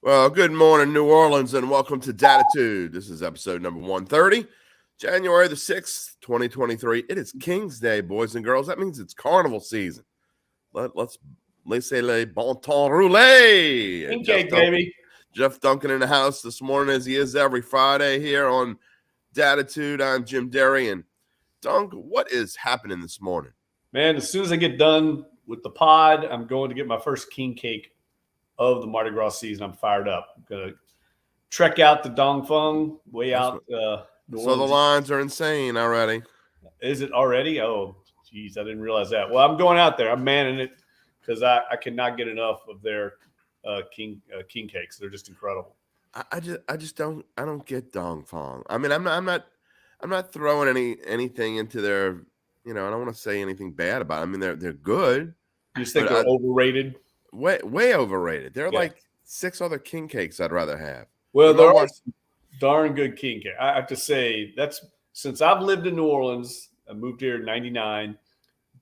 Well, good morning, New Orleans, and welcome to Dattitude. This is episode number 130, January the 6th, 2023. It is King's Day, boys and girls. That means it's carnival season. Let's laissez le bon temps rouler. King cake, baby. Jeff Duncan in the house this morning, as he is every Friday here on Dattitude. I'm Jim Derry. And, Dunk, what is happening this morning? Man, as soon as I get done with the pod, I'm going to get my first king cake of the Mardi Gras season. I'm fired up. I'm going to trek out to Dong Fung, way out. So the lines are insane already. Is it already? Oh, geez, I didn't realize that. Well, I'm going out there. I'm manning it because I cannot get enough of their king cakes. They're just incredible. I just don't get Dong Fung. I mean, I'm not throwing anything into their. I don't want to say anything bad about it. I mean, they're good. You just think they're overrated? Way overrated. There are like 6 other king cakes I'd rather have. Well, there are some darn good king cake. I have to say, that's since I've lived in New Orleans, I moved here in 99,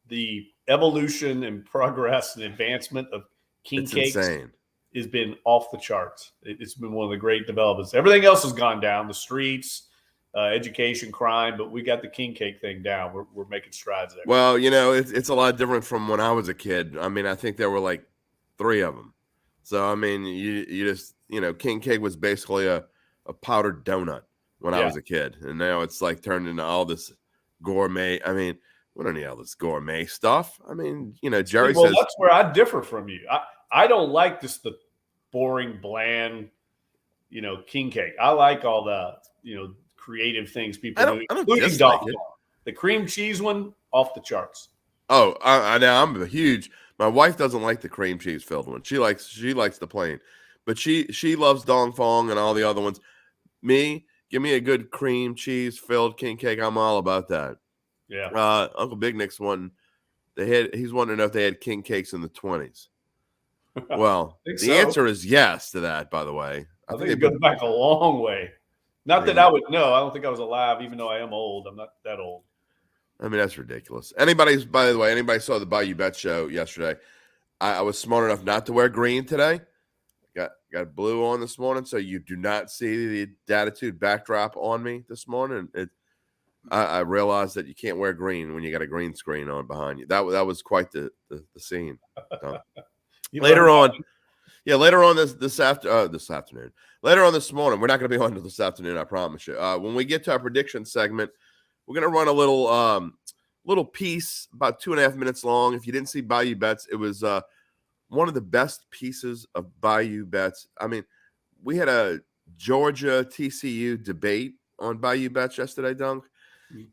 the evolution and progress and advancement of king cakes has been off the charts. It's been one of the great developments. Everything else has gone down, the streets, education, crime, but we got the king cake thing down. We're making strides there. Well, it's a lot different from when I was a kid. I mean, I think there were like 3 of them. So, I mean, you just, king cake was basically a powdered donut when I was a kid. And now it's like turned into all this gourmet. I mean, we don't need all this gourmet stuff. I mean, Jerry says. That's where I differ from you. I don't like just the boring, bland, king cake. I like all the, creative things people do, including the cream cheese one, off the charts. Oh, now I'm a huge. My wife doesn't like the cream cheese filled one. She likes the plain, but she loves Dong Fong and all the other ones. Me, give me a good cream cheese filled king cake. I'm all about that. Yeah. Uncle Big Nick's one. He's wondering if they had king cakes in the 20s. Well, the answer is yes to that. By the way, I think it goes back a long way. Not that I would know. I don't think I was alive, even though I am old. I'm not that old. I mean, that's ridiculous. By the way, anybody saw the Bayou Bet show yesterday? I was smart enough not to wear green today. Got blue on this morning, so you do not see the Dattitude backdrop on me this morning. I realized that you can't wear green when you got a green screen on behind you. That was quite the scene. Later on this afternoon. Later on this morning, we're not going to be on this afternoon, I promise you. When we get to our prediction segment, we're going to run a little piece about 2.5 minutes long. If you didn't see Bayou Bets, it was one of the best pieces of Bayou Bets. I mean, we had a Georgia TCU debate on Bayou Bets yesterday, Dunk.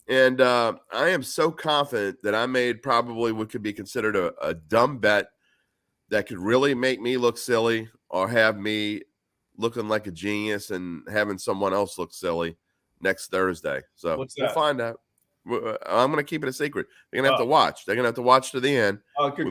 And I am so confident that I made probably what could be considered a dumb bet that could really make me look silly or have me looking like a genius and having someone else look silly next Thursday. So we'll find out. I'm going to keep it a secret. They're going to have to watch. They're going to have to watch to the end. We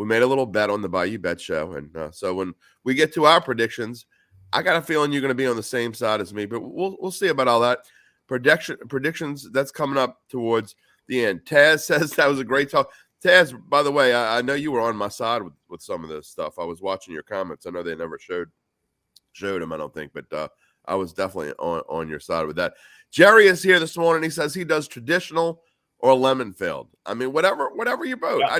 made a little bet on the Bayou Bet show. And so when we get to our predictions, I got a feeling you're going to be on the same side as me, but we'll see about all that. Predictions, that's coming up towards the end. Taz says that was a great talk. Taz, by the way, I know you were on my side with some of this stuff. I was watching your comments. I know they never showed them, I don't think, but I was definitely on your side with that. Jerry is here this morning. He says he does traditional or lemon filled. I mean, whatever you vote. Yeah.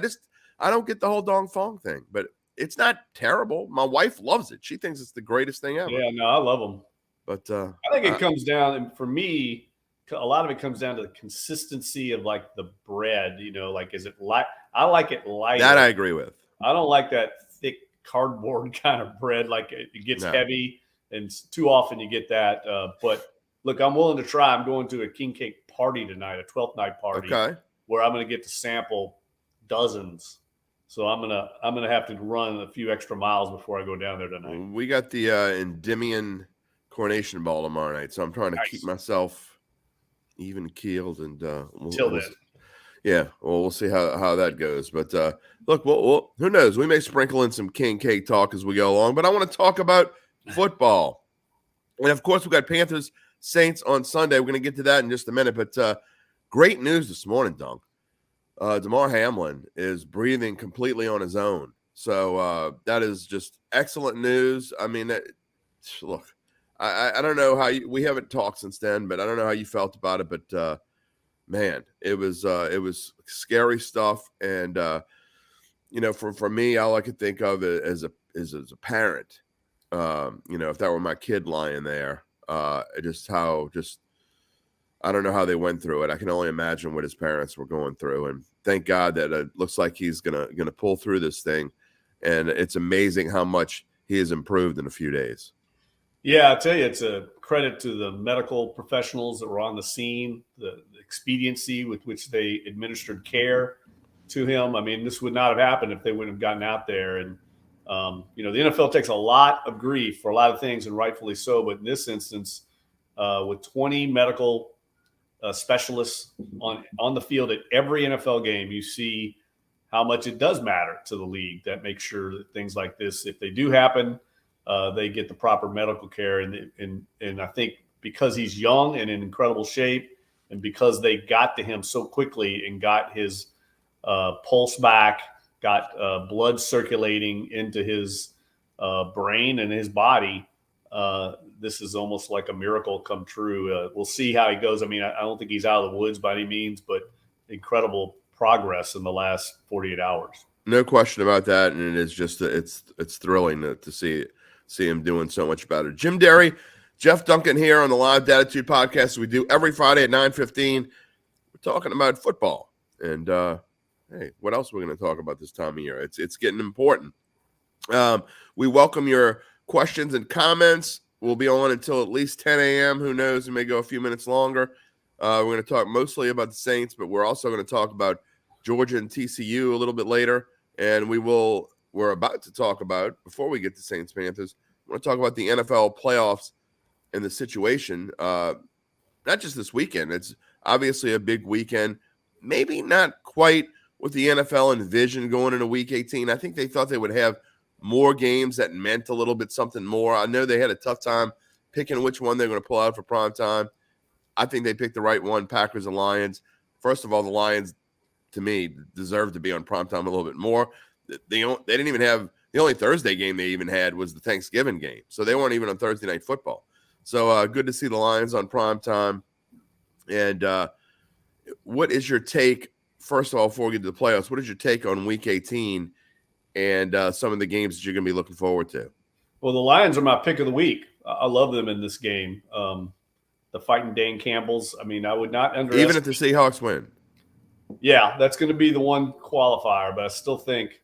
I don't get the whole Dong Fong thing, but it's not terrible. My wife loves it. She thinks it's the greatest thing ever. Yeah, no, I love them. But I think it comes down, and for me, a lot of it comes down to the consistency of like the bread. Like is it light? I like it light. That I agree with. I don't like that thick cardboard kind of bread. Like it gets heavy, and too often you get that. But look, I'm willing to try. I'm going to a king cake party tonight, a 12th night party, where I'm going to get to sample dozens. So I'm gonna have to run a few extra miles before I go down there tonight. We got the Endymion Coronation Ball tomorrow night, so I'm trying to keep myself even keeled and till then. Yeah, well, we'll see how that goes. But look, who knows? We may sprinkle in some king cake talk as we go along. But I want to talk about football, and of course, we got Panthers Saints on Sunday. We're going to get to that in just a minute. But great news this morning, Dunk. Damar Hamlin is breathing completely on his own So that is just excellent news. I mean, look, I don't know how we haven't talked since then, but I don't know how you felt about it. But man, it was scary stuff. And for me, all I could think of as a parent, if that were my kid lying there, I don't know how they went through it. I can only imagine what his parents were going through. And thank God that it looks like he's gonna pull through this thing. And it's amazing how much he has improved in a few days. Yeah, I tell you, it's a credit to the medical professionals that were on the scene, the expediency with which they administered care to him. I mean, this would not have happened if they wouldn't have gotten out there. And, the NFL takes a lot of grief for a lot of things, and rightfully so. But in this instance, with 20 medical specialists on the field at every NFL game, you see how much it does matter to the league. That makes sure that things like this, if they do happen, they get the proper medical care. And I think because he's young and in incredible shape, and because they got to him so quickly and got his pulse back, got blood circulating into his brain and his body, this is almost like a miracle come true. We'll see how he goes. I mean, I don't think he's out of the woods by any means, but incredible progress in the last 48 hours. No question about that, and it is just it's thrilling to see him doing so much better. Jim Derry, Jeff Duncan here on the Live Dattitude podcast we do every Friday at 9:15. We're talking about football, and hey, what else are we going to talk about this time of year? It's getting important. We welcome your questions and comments. We'll be on until at least 10 a.m. Who knows? We may go a few minutes longer. We're going to talk mostly about the Saints, but we're also going to talk about Georgia and TCU a little bit later. And we're about to talk about, before we get to Saints Panthers, we're going to talk about the NFL playoffs and the situation. Not just this weekend. It's obviously a big weekend. Maybe not quite what the NFL envisioned going into Week 18. I think they thought they would have more games that meant a little bit something more. I know they had a tough time picking which one they're going to pull out for prime time. I think they picked the right one, Packers and Lions. First of all, the Lions, to me, deserve to be on primetime a little bit more. They didn't even have – the only Thursday game they even had was the Thanksgiving game. So they weren't even on Thursday Night Football. So good to see the Lions on primetime. And what is your take, first of all, before we get to the playoffs, what is your take on Week 18 and some of the games that you're going to be looking forward to? Well, the Lions are my pick of the week. I love them in this game. The fighting Dan Campbells. I mean, I would not underestimate. Even if the Seahawks win. Yeah, that's going to be the one qualifier, but I still think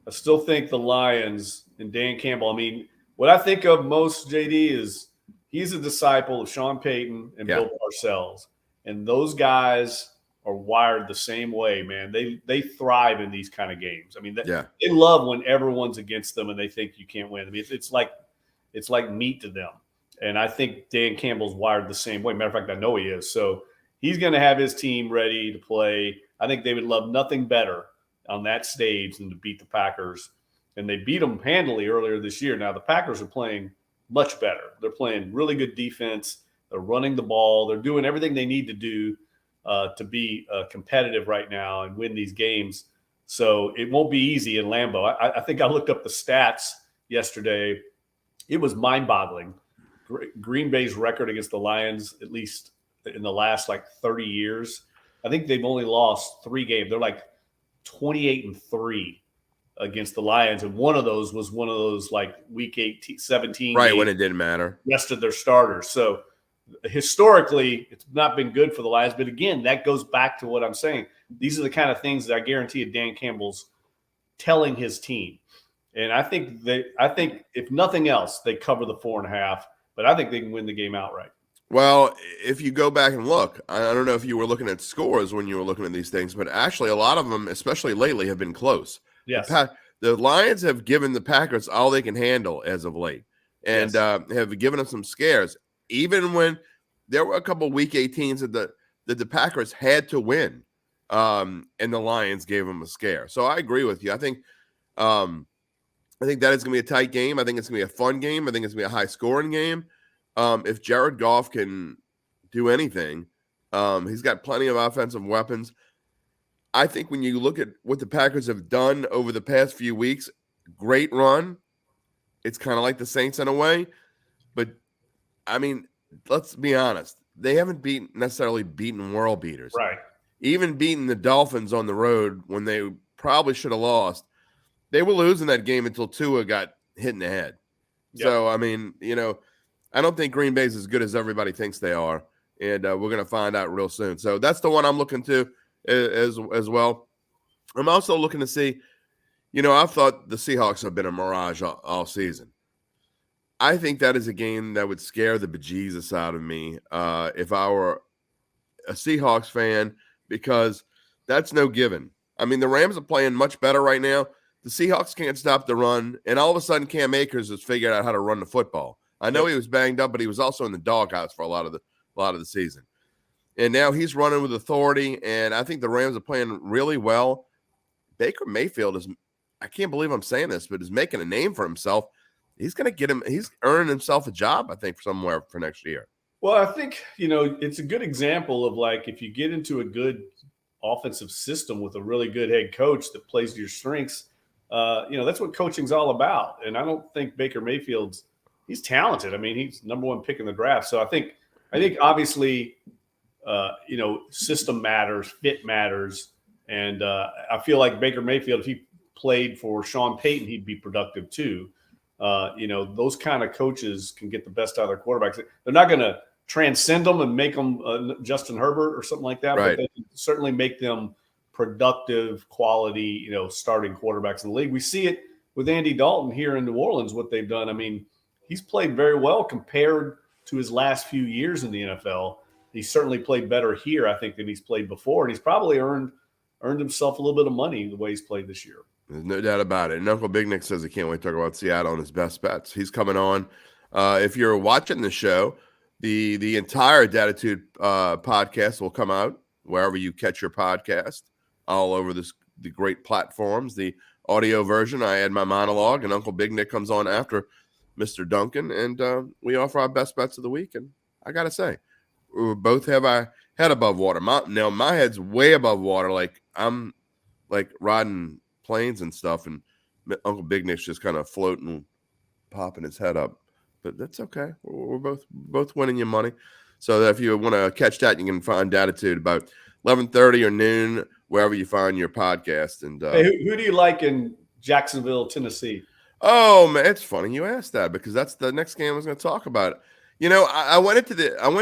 the Lions and Dan Campbell. I mean, what I think of most, JD, is he's a disciple of Sean Payton and Bill Parcells, and those guys are wired the same way, man. They thrive in these kind of games. I mean, they love when everyone's against them and they think you can't win. I mean, it's like meat to them. And I think Dan Campbell's wired the same way. Matter of fact, I know he is. So he's going to have his team ready to play. I think they would love nothing better on that stage than to beat the Packers. And they beat them handily earlier this year. Now, the Packers are playing much better. They're playing really good defense. They're running the ball. They're doing everything they need to do to be competitive right now and win these games. So it won't be easy in Lambeau. I think I looked up the stats yesterday. It was mind-boggling. Green Bay's record against the Lions, at least in the last 30 years, I think they've only lost 3 games. They're 28-3 against the Lions, and one of those was one of those Week 17 right games, when it didn't matter. Rested their starters. So historically, it's not been good for the Lions. But again, that goes back to what I'm saying. These are the kind of things that I guarantee Dan Campbell's telling his team. And I think if nothing else, they cover the 4.5. But I think they can win the game outright. Well, if you go back and look, I don't know if you were looking at scores when you were looking at these things, but actually a lot of them, especially lately, have been close. Yes. The Lions have given the Packers all they can handle as of late and have given them some scares. Even when there were a couple of Week 18s that the Packers had to win, and the Lions gave them a scare. So I agree with you. I think that is going to be a tight game. I think it's going to be a fun game. I think it's going to be a high-scoring game. If Jared Goff can do anything, he's got plenty of offensive weapons. I think when you look at what the Packers have done over the past few weeks, great run. It's kind of like the Saints in a way. But, I mean, let's be honest. They haven't necessarily beaten world beaters. Right. Even beating the Dolphins on the road when they probably should have lost. They were losing that game until Tua got hit in the head. Yep. So, I mean, I don't think Green Bay is as good as everybody thinks they are. And we're going to find out real soon. So that's the one I'm looking to as well. I'm also looking to see, I thought the Seahawks have been a mirage all season. I think that is a game that would scare the bejesus out of me if I were a Seahawks fan, because that's no given. I mean, the Rams are playing much better right now. The Seahawks can't stop the run, and all of a sudden Cam Akers has figured out how to run the football. I know he was banged up, but he was also in the doghouse for a lot of the season. And now he's running with authority, and I think the Rams are playing really well. Baker Mayfield I can't believe I'm saying this, but is making a name for himself. He's earning himself a job, I think, somewhere for next year. Well, I think, it's a good example of, like, if you get into a good offensive system with a really good head coach that plays to your strengths, that's what coaching's all about. And I don't think Baker Mayfield's – he's talented. I mean, he's number one pick in the draft. So I think obviously, system matters, fit matters. And I feel like Baker Mayfield, if he played for Sean Payton, he'd be productive too. Those kind of coaches can get the best out of their quarterbacks. They're not going to transcend them and make them Justin Herbert or something like that, right. But they can certainly make them productive, quality, starting quarterbacks in the league. We see it with Andy Dalton here in New Orleans, what they've done. I mean, he's played very well compared to his last few years in the NFL. He certainly played better here, I think, than he's played before. And he's probably earned himself a little bit of money the way he's played this year. There's no doubt about it. And Uncle Big Nick says he can't wait to talk about Seattle and his best bets. He's coming on. If you're watching the show, the entire Dattitude podcast will come out wherever you catch your podcast, all over the great platforms. The audio version, I add my monologue, and Uncle Big Nick comes on after Mr. Duncan, and we offer our best bets of the week. And I got to say, we both have our head above water. My head's way above water. Like I'm like riding planes and stuff, and Uncle Big Nick's just kind of floating, popping his head up. But that's okay. We're both winning you money. So that if you want to catch that, you can find Dattitude about 11:30 or noon, wherever you find your podcast. And hey, who do you like in Jacksonville, Tennessee? Oh man, it's funny you asked that, because that's the next game I was going to talk about. I went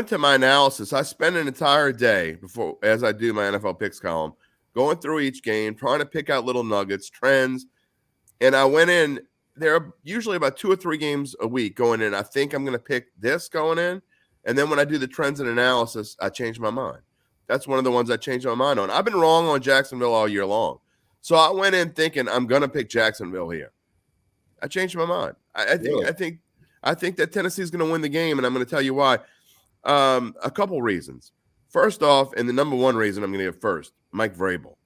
to my analysis. I spent an entire day before, as I do my NFL picks column, going through each game, trying to pick out little nuggets, trends. And I went in, there are usually about 2 or 3 games a week going in. I think I'm going to pick this going in. And then when I do the trends and analysis, I change my mind. That's one of the ones I changed my mind on. I've been wrong on Jacksonville all year long. So I went in thinking I'm going to pick Jacksonville here. I changed my mind. I think that Tennessee is going to win the game, and I'm going to tell you why. A couple reasons. First off, and the number one reason I'm going to give first, Mike Vrabel.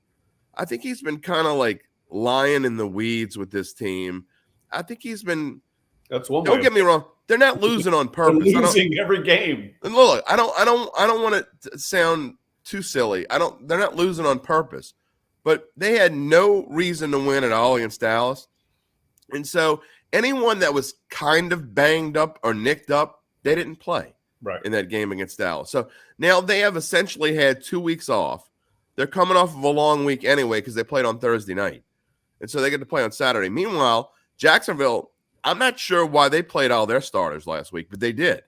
I think he's been kind of like lying in the weeds with this team. I think he's been. That's one. Don't get me wrong; they're not losing on purpose. They're losing every game. And look, I don't want it to sound too silly. They're not losing on purpose, but they had no reason to win at all against Dallas, and so anyone that was kind of banged up or nicked up, they didn't play in that game against Dallas. So now they have essentially had 2 weeks off. They're coming off of a long week anyway because they played on Thursday night. And so they get to play on Saturday. Meanwhile, Jacksonville, I'm not sure why they played all their starters last week, but they did.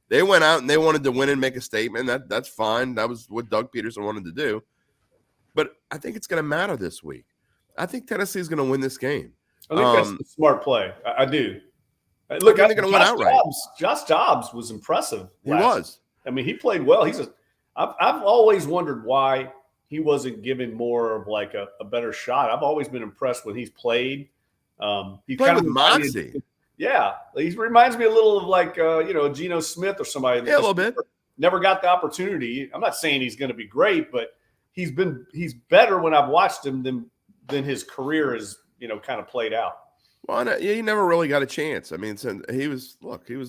They went out and they wanted to win and make a statement. That's fine. That was what Doug Peterson wanted to do. But I think it's going to matter this week. I think Tennessee is going to win this game. I think that's a smart play. I do. Look, I think they're going to win outright. Josh Dobbs was impressive. He was. I mean, he played well. I've always wondered why he wasn't given more of like a better shot. I've always been impressed when he's played. He played with moxie. Yeah, he reminds me a little of like Geno Smith or somebody. Yeah, a little bit. Never got the opportunity. I'm not saying he's going to be great, but he's better when I've watched him than his career is kind of played out. Well, he never really got a chance. I mean, he was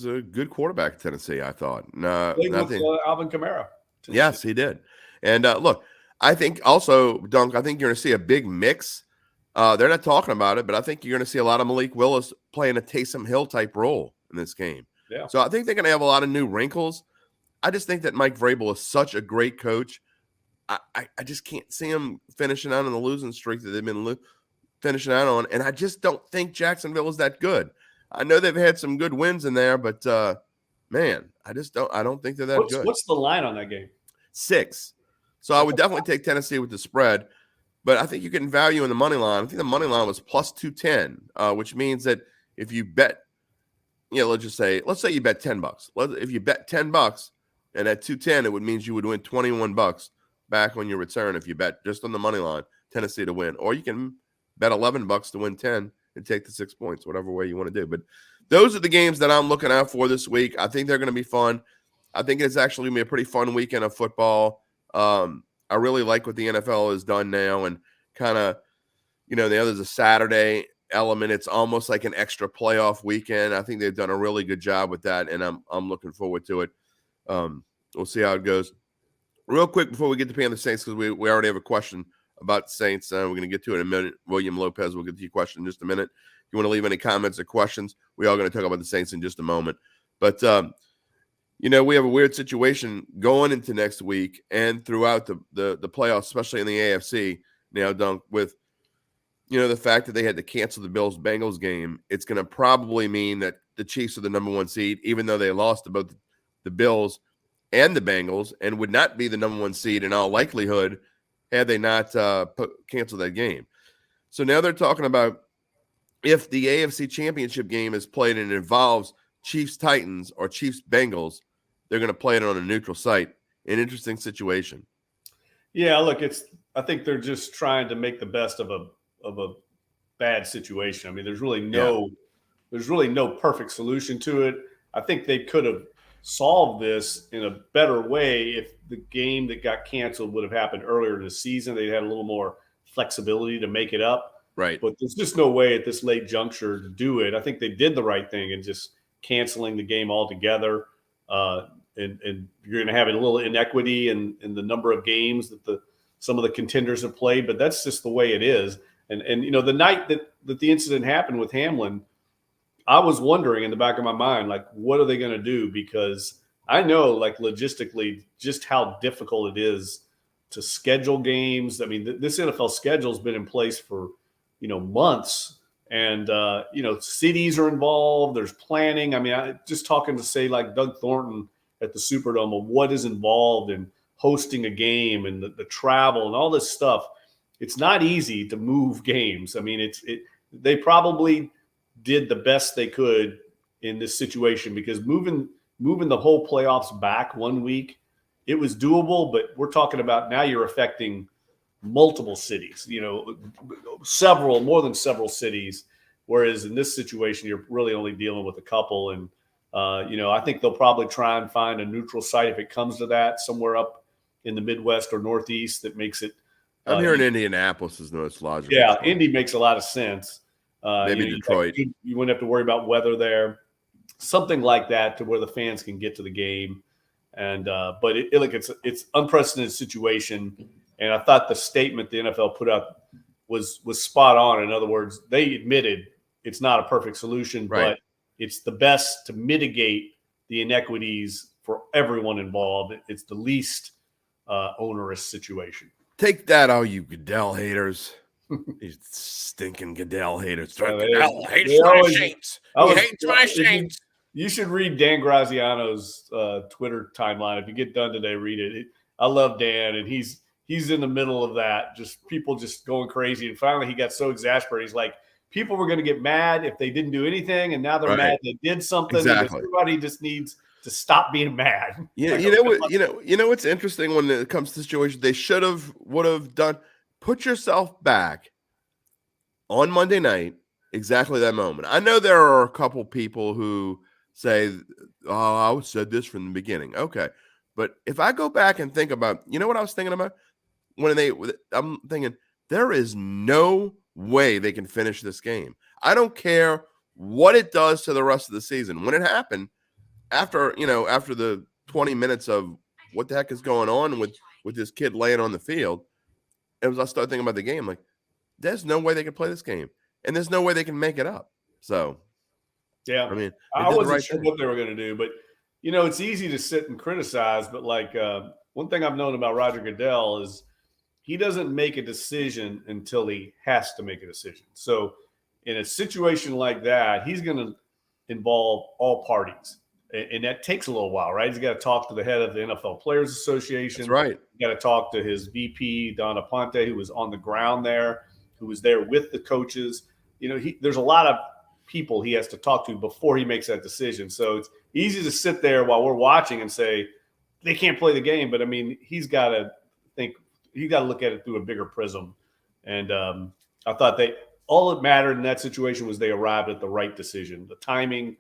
a good quarterback at Tennessee, I thought. Played with Alvin Kamara. Yes, he did. And look, I think also, Dunk, I think you're going to see a big mix. They're not talking about it, but I think you're going to see a lot of Malik Willis playing a Taysom Hill type role in this game. Yeah. So I think they're going to have a lot of new wrinkles. I just think that Mike Vrabel is such a great coach. I just can't see him finishing out on the losing streak that they've been finishing out on. And I just don't think Jacksonville is that good. I know they've had some good wins in there, but man, I don't think they're that good. What's the line on that game? 6. So I would definitely take Tennessee with the spread, but I think you can value in the money line. I think the money line was plus 210, which means that if you bet, let's say you bet $10. If you bet $10 and at 210, it would mean you would win $21 back on your return if you bet just on the money line, Tennessee to win. Or you can bet $11 to win 10 and take the 6 points, whatever way you want to do. But those are the games that I'm looking out for this week. I think they're going to be fun. I think it's actually going to be a pretty fun weekend of football. I really like what the NFL has done now, and kind of, there's a Saturday element. It's almost like an extra playoff weekend. I think they've done a really good job with that, and I'm looking forward to it. We'll see how it goes. Real quick before we get to Panthers Saints, because we already have a question about the Saints. We're going to get to it in a minute. William Lopez, we'll get to your question in just a minute. If you want to leave any comments or questions, we are going to talk about the Saints in just a moment. But we have a weird situation going into next week and throughout the playoffs, especially in the AFC now, Dunk, with, the fact that they had to cancel the Bills-Bengals game. It's going to probably mean that the Chiefs are the number 1 seed, even though they lost to both the Bills and the Bengals, and would not be the number 1 seed in all likelihood had they not canceled that game. So now they're talking about if the AFC Championship game is played and it involves Chiefs-Titans or Chiefs-Bengals, they're going to play it on a neutral site. An interesting situation. Yeah, look, I think they're just trying to make the best of a bad situation. I mean, there's really no perfect solution to it. I think they could have solved this in a better way if the game that got canceled would have happened earlier in the season. They had a little more flexibility to make it up. Right. But there's just no way at this late juncture to do it. I think they did the right thing in just canceling the game altogether. And you're going to have a little inequity in the number of games that some of the contenders have played, but that's just the way it is. And the night that the incident happened with Hamlin, I was wondering in the back of my mind, like, what are they going to do? Because I know, like, logistically, just how difficult it is to schedule games. I mean, this NFL schedule has been in place for, months, and, cities are involved. There's planning. I mean, just talking to, say, like Doug Thornton at the Superdome of what is involved in hosting a game and the travel and all this stuff. It's not easy to move games. I mean, they probably did the best they could in this situation, because moving the whole playoffs back 1 week, it was doable, but we're talking about now you're affecting multiple cities, more than several cities. Whereas in this situation, you're really only dealing with a couple. And, I think they'll probably try and find a neutral site if it comes to that, somewhere up in the Midwest or Northeast that makes it. I'm hearing Indianapolis is the most logical. Yeah, Indy makes a lot of sense. Maybe Detroit. You wouldn't have to worry about weather there. Something like that to where the fans can get to the game. And but it's unprecedented situation. And I thought the statement the NFL put out was spot on. In other words, they admitted it's not a perfect solution, right, but it's the best to mitigate the inequities for everyone involved. It's the least onerous situation. Take that, all you Goodell haters. These stinking Goodell haters. Goodell hates my Saints. He hates my Saints. You should read Dan Graziano's Twitter timeline. If you get done today, read it. I love Dan, and he's in the middle of that. Just people just going crazy. And finally, he got so exasperated. He's like, people were going to get mad if they didn't do anything, and now they're mad they did something. Exactly. Everybody just needs to stop being mad. Yeah, you know what's interesting when it comes to situation, they would have done. Put yourself back on Monday night, exactly that moment. I know there are a couple people who say, "Oh, I said this from the beginning." Okay, but if I go back and think about, what I was thinking about I'm thinking there is no way they can finish this game. I don't care what it does to the rest of the season. When it happened, after the 20 minutes of what the heck is going on with this kid laying on the field, as I started thinking about the game, like, there's no way they can play this game, and there's no way they can make it up. So, yeah, I mean, they I did the wasn't right sure thing. what they were going to do, but it's easy to sit and criticize. But like one thing I've known about Roger Goodell is he doesn't make a decision until he has to make a decision. So in a situation like that, he's going to involve all parties. And that takes a little while, right? He's got to talk to the head of the NFL Players Association. That's right. He's got to talk to his VP, Donna Ponte, who was on the ground there, who was there with the coaches. There's a lot of people he has to talk to before he makes that decision. So it's easy to sit there while we're watching and say, they can't play the game. But, I mean, he's got to look at it through a bigger prism. And I thought all that mattered in that situation was they arrived at the right decision. The timing,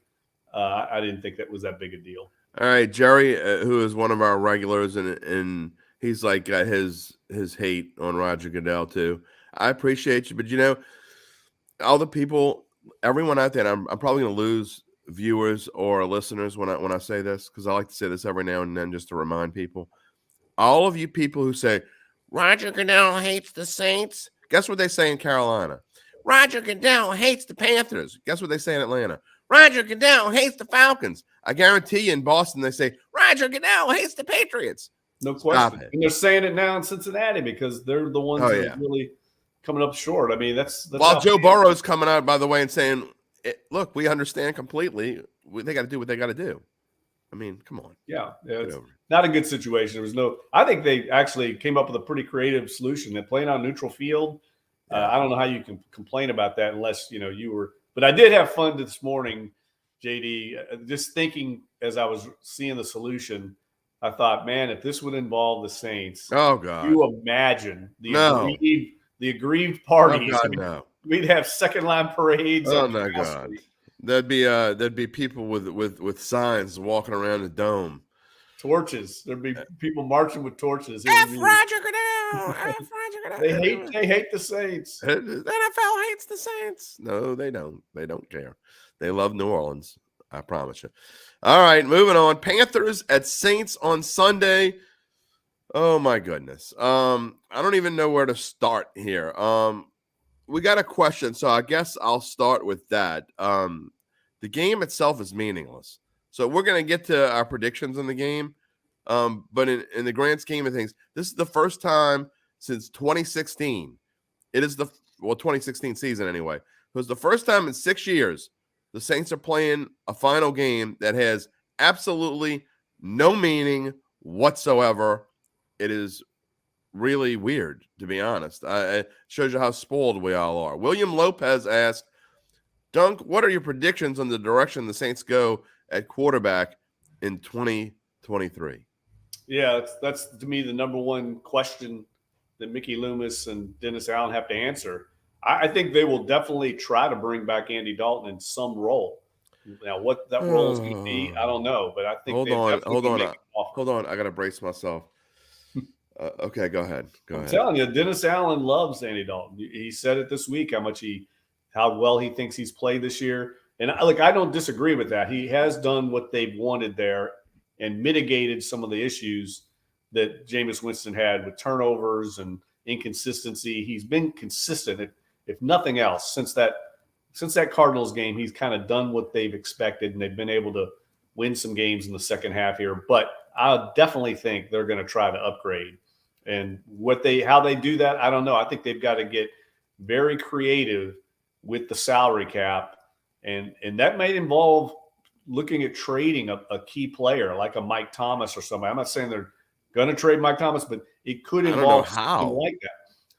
I didn't think that was that big a deal. All right, Jerry, who is one of our regulars, and he's like his hate on Roger Goodell too. I appreciate you, but all the people, everyone out there, I'm probably going to lose viewers or listeners when I say this, because I like to say this every now and then just to remind people. All of you people who say Roger Goodell hates the Saints, guess what they say in Carolina? Roger Goodell hates the Panthers. Guess what they say in Atlanta? Roger Goodell hates the Falcons. I guarantee you in Boston they say Roger Goodell hates the Patriots. No question. And they're saying it now in Cincinnati because they're the ones that are really coming up short. I mean, that's while Joe Burrow's coming out, by the way, and saying, look, we understand completely. They got to do what they got to do. I mean, come on. Yeah, it's not a good situation. I think they actually came up with a pretty creative solution. They're playing on neutral field. I don't know how you can complain about that unless, you were. But I did have fun this morning, JD, just thinking as I was seeing the solution. I thought, man, if this would involve the Saints, oh God, you imagine the aggrieved parties. Oh, God, no. We'd have second line parades. Oh my God, there'd be people with signs walking around the dome. Torches. There'd be people marching with torches. F. Roger Goodell. F. Roger Goodell. They hate the Saints. The NFL hates the Saints. No, they don't. They don't care. They love New Orleans. I promise you. All right, moving on. Panthers at Saints on Sunday. Oh my goodness. I don't even know where to start here. We got a question, so I guess I'll start with that. The game itself is meaningless. So we're going to get to our predictions on the game. But in the grand scheme of things, this is the first time since 2016. It is 2016 season anyway. It was the first time in 6 years the Saints are playing a final game that has absolutely no meaning whatsoever. It is really weird, to be honest. It shows you how spoiled we all are. William Lopez asked, Dunk, what are your predictions on the direction the Saints go at quarterback in 2023? Yeah, that's to me the number one question that Mickey Loomis and Dennis Allen have to answer. I think they will definitely try to bring back Andy Dalton in some role. Now, what that role is going to be, I don't know, but I think hold on. I got to brace myself. Okay, go ahead. I'm telling you, Dennis Allen loves Andy Dalton. He said it this week how well he thinks he's played this year. And I don't disagree with that. He has done what they've wanted there and mitigated some of the issues that Jameis Winston had with turnovers and inconsistency. He's been consistent, if nothing else, since that Cardinals game. He's kind of done what they've expected, and they've been able to win some games in the second half here. But I definitely think they're going to try to upgrade. And how they do that, I don't know. I think they've got to get very creative with the salary cap. And that might involve looking at trading a key player like a Mike Thomas or somebody. I'm not saying they're going to trade Mike Thomas, but it could involve something like that.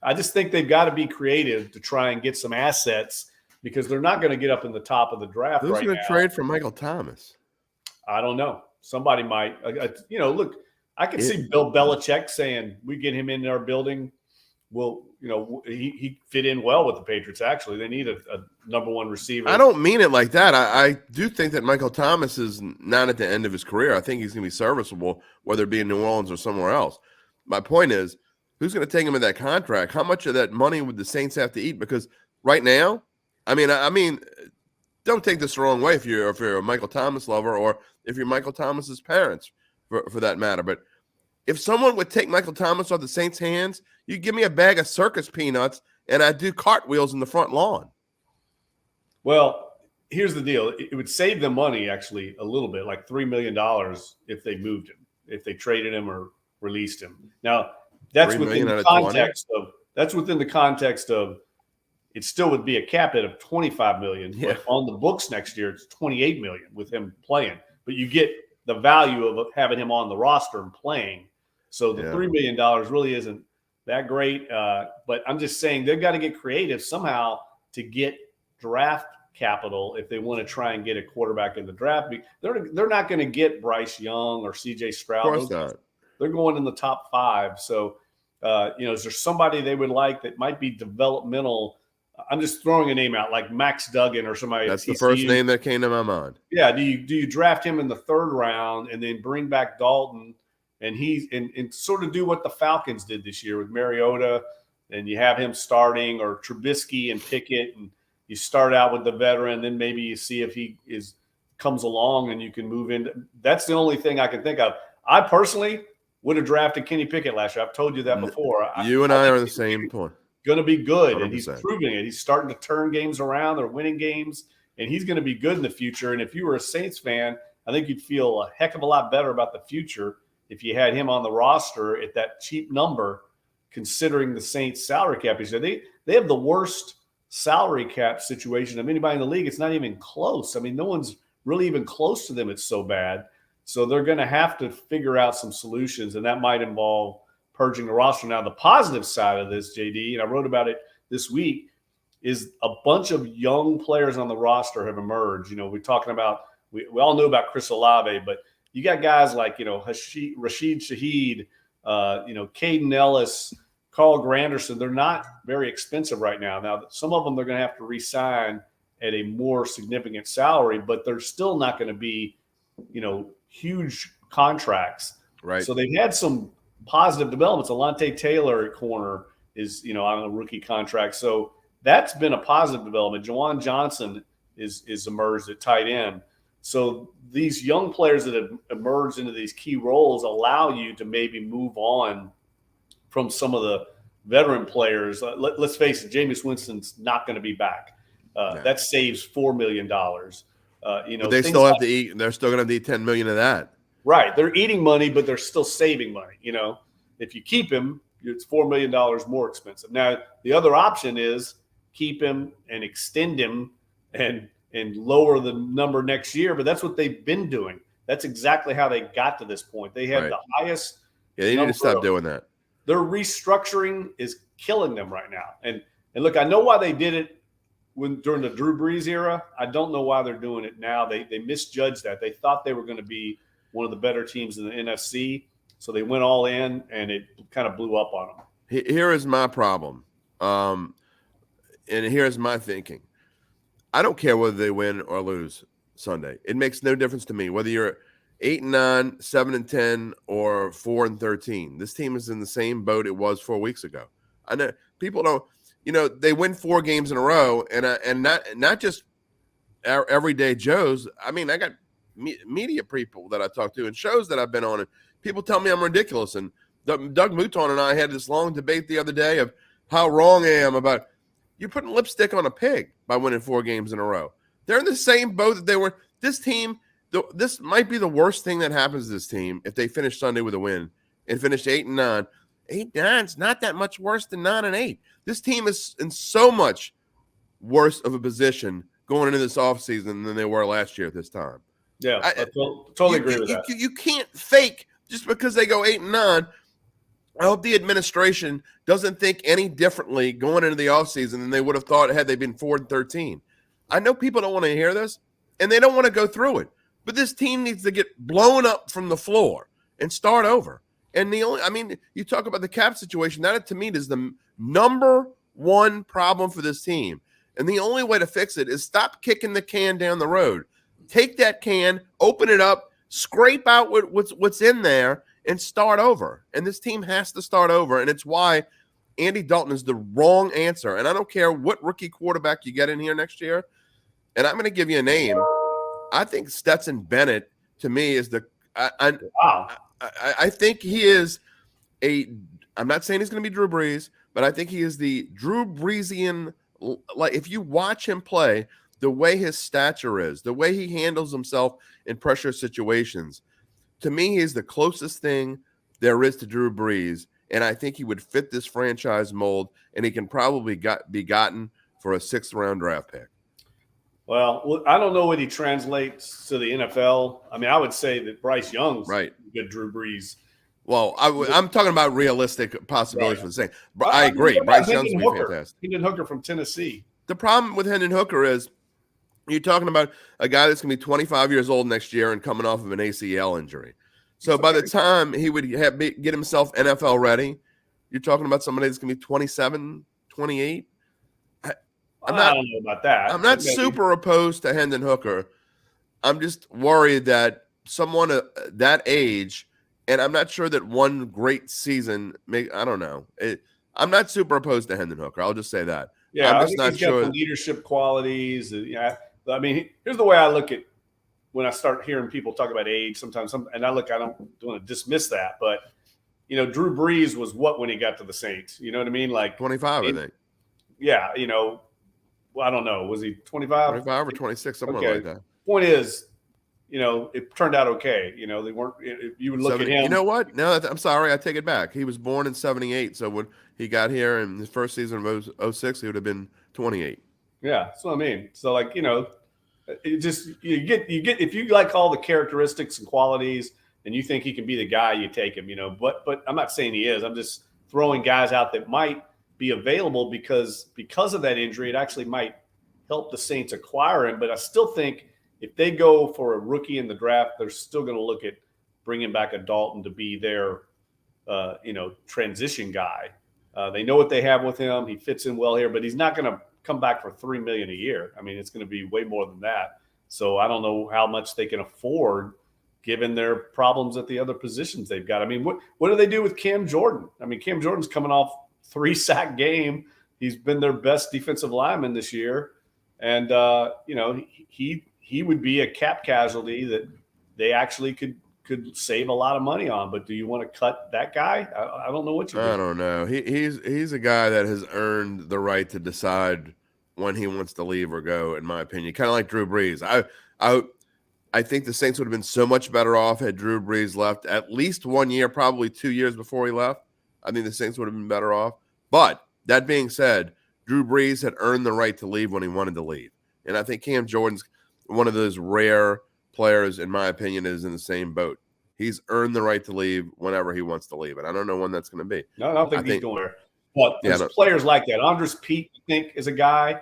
I just think they've got to be creative to try and get some assets because they're not going to get up in the top of the draft right now. Who's going to trade for Michael Thomas? I don't know. Somebody might. Look, I could see Bill Belichick saying, we get him in our building. Well, he fit in well with the Patriots, actually. They need a number one receiver. I don't mean it like that. I do think that Michael Thomas is not at the end of his career. I think he's going to be serviceable, whether it be in New Orleans or somewhere else. My point is, who's going to take him in that contract? How much of that money would the Saints have to eat? Because right now, I mean, don't take this the wrong way if you're a Michael Thomas lover or if you're Michael Thomas's parents, for that matter. But if someone would take Michael Thomas off the Saints' hands, You give me a bag of circus peanuts, and I do cartwheels in the front lawn. Well, here's the deal. It would save them money, actually, a little bit, like $3 million if they moved him, if they traded him or released him. Now, that's within the context of it still would be a cap hit of $25 million, but on the books next year, it's $28 million with him playing. But you get the value of having him on the roster and playing. So the $3 million really isn't that great. But I'm just saying they've got to get creative somehow to get draft capital if they want to try and get a quarterback in the draft. They're not going to get Bryce Young or C.J. Stroud. Of course not. They're going in the top 5. So, is there somebody they would like that might be developmental? I'm just throwing a name out, like Max Duggan or somebody. That's the first name that came to my mind. Yeah. Do you draft him in the 3rd round and then bring back Dalton and sort of do what the Falcons did this year with Mariota, and you have him starting, or Trubisky and Pickett, and you start out with the veteran, then maybe you see if he comes along and you can move into. That's the only thing I can think of. I personally would have drafted Kenny Pickett last year. I've told you that before. You and I are on the same point. Going to be good, 100%. And he's proving it. He's starting to turn games around. They're winning games, and he's going to be good in the future. And if you were a Saints fan, I think you'd feel a heck of a lot better about the future if you had him on the roster at that cheap number, considering the Saints' salary cap. They have the worst salary cap situation of anybody in the league. It's not even close. I mean, no one's really even close to them. It's so bad. So they're going to have to figure out some solutions, and that might involve purging the roster. Now, the positive side of this, JD, and I wrote about it this week, is a bunch of young players on the roster have emerged. We're talking about – we all know about Chris Olave, but you got guys like, Rashid Shaheed, Caden Ellis, Carl Granderson. They're not very expensive right now. Now, some of them they're going to have to re-sign at a more significant salary, but they're still not going to be, huge contracts. Right. So they've had some positive developments. Alontae Taylor at corner is, on a rookie contract. So that's been a positive development. Juwan Johnson is emerged at tight end. So these young players that have emerged into these key roles allow you to maybe move on from some of the veteran players. Let's face it, Jameis Winston's not going to be back. That saves $4 million. But they still have to eat. They're still going to need $10 million of that. Right. They're eating money, but they're still saving money. If you keep him, it's $4 million more expensive. Now, the other option is keep him and extend him and lower the number next year. But that's what they've been doing. That's exactly how they got to this point. They had the highest. Yeah, they need to stop doing that. Their restructuring is killing them right now. And look, I know why they did it during the Drew Brees era. I don't know why they're doing it now. They misjudged that. They thought they were going to be one of the better teams in the NFC, so they went all in, and it kind of blew up on them. Here is my problem, and here's my thinking. I don't care whether they win or lose Sunday. It makes no difference to me whether you're 8-9, 7-10, or 4-13. This team is in the same boat it was 4 weeks ago. I know people don't. They win 4 games in a row, and not just our everyday Joes. I mean, I got media people that I talk to and shows that I've been on, and people tell me I'm ridiculous. And Doug Mouton and I had this long debate the other day of how wrong I am about you're putting lipstick on a pig by winning 4 games in a row. They're in the same boat that they were. This team, this might be the worst thing that happens to this team if they finish Sunday with a win and finish 8-9. 8-9 is not that much worse than 9-8. This team is in so much worse of a position going into this offseason than they were last year at this time. Yeah, I totally agree with that. You can't fake just because they go 8-9. I hope the administration doesn't think any differently going into the offseason than they would have thought had they been 4-13. I know people don't want to hear this, and they don't want to go through it. But this team needs to get blown up from the floor and start over. And you talk about the cap situation. That, to me, is the number one problem for this team. And the only way to fix it is stop kicking the can down the road. Take that can, open it up, scrape out what's in there, and start over. And this team has to start over. And it's why Andy Dalton is the wrong answer. And I don't care what rookie quarterback you get in here next year. And I'm going to give you a name. I think Stetson Bennett, to me, is the wow. I think he is I'm not saying he's going to be Drew Brees, but I think he is the Drew Breesian. Like, if you watch him play, the way his stature is, the way he handles himself in pressure situations, to me, he's the closest thing there is to Drew Brees. And I think he would fit this franchise mold, and he can probably be gotten for a 6th-round draft pick. Well, I don't know what he translates to the NFL. I mean, I would say that Bryce Young's right. Good Drew Brees. Well, I'm talking about realistic possibilities for the same. But I agree. Bryce Young's would be fantastic. Hendon Hooker from Tennessee. The problem with Hendon Hooker is you're talking about a guy that's going to be 25 years old next year and coming off of an ACL injury. So by the time he would get himself NFL ready, you're talking about somebody that's going to be 27, 28. I don't know about that. I'm not super opposed to Hendon Hooker. I'm just worried that someone that age, and I'm not sure that one great season I don't know. I'm not super opposed to Hendon Hooker. I'll just say that. Yeah, I'm just not sure. Got the leadership qualities. Yeah, I mean, here's the way I look at when I start hearing people talk about age. Sometimes, and I don't want to dismiss that, but Drew Brees was what when he got to the Saints? You know what I mean? Like 25, I think. Yeah, well, I don't know. Was he 25? 25 or 26, something like that. Point is, it turned out okay. They weren't. You would look at him. You know what? No, I'm sorry. I take it back. He was born in 78, so when he got here in his first season of 06, he would have been 28. Yeah, that's what I mean. So, like, it just you get if you like all the characteristics and qualities, and you think he can be the guy, you take him. But I'm not saying he is. I'm just throwing guys out that might be available because of that injury. It actually might help the Saints acquire him. But I still think if they go for a rookie in the draft, they're still going to look at bringing back a Dalton to be their, transition guy. They know what they have with him. He fits in well here, but he's not going to come back for $3 million a year. I mean, it's going to be way more than that. So I don't know how much they can afford given their problems at the other positions they've got. I mean, what do they do with Cam Jordan? I mean, Cam Jordan's coming off 3-sack game. He's been their best defensive lineman this year. And, he would be a cap casualty that they actually could save a lot of money on. But do you want to cut that guy? I don't know what you do. I don't know. He's a guy that has earned the right to decide when he wants to leave or go, in my opinion. Kind of like Drew Brees. I think the Saints would have been so much better off had Drew Brees left at least 1 year, probably 2 years before he left. I think the Saints would have been better off. But that being said, Drew Brees had earned the right to leave when he wanted to leave. And I think Cam Jordan's one of those rare players, in my opinion, is in the same boat. He's earned the right to leave whenever he wants to leave. And I don't know when that's going to be. No, I don't think he's going there. But there's players like that. Andres Pete, I think, is a guy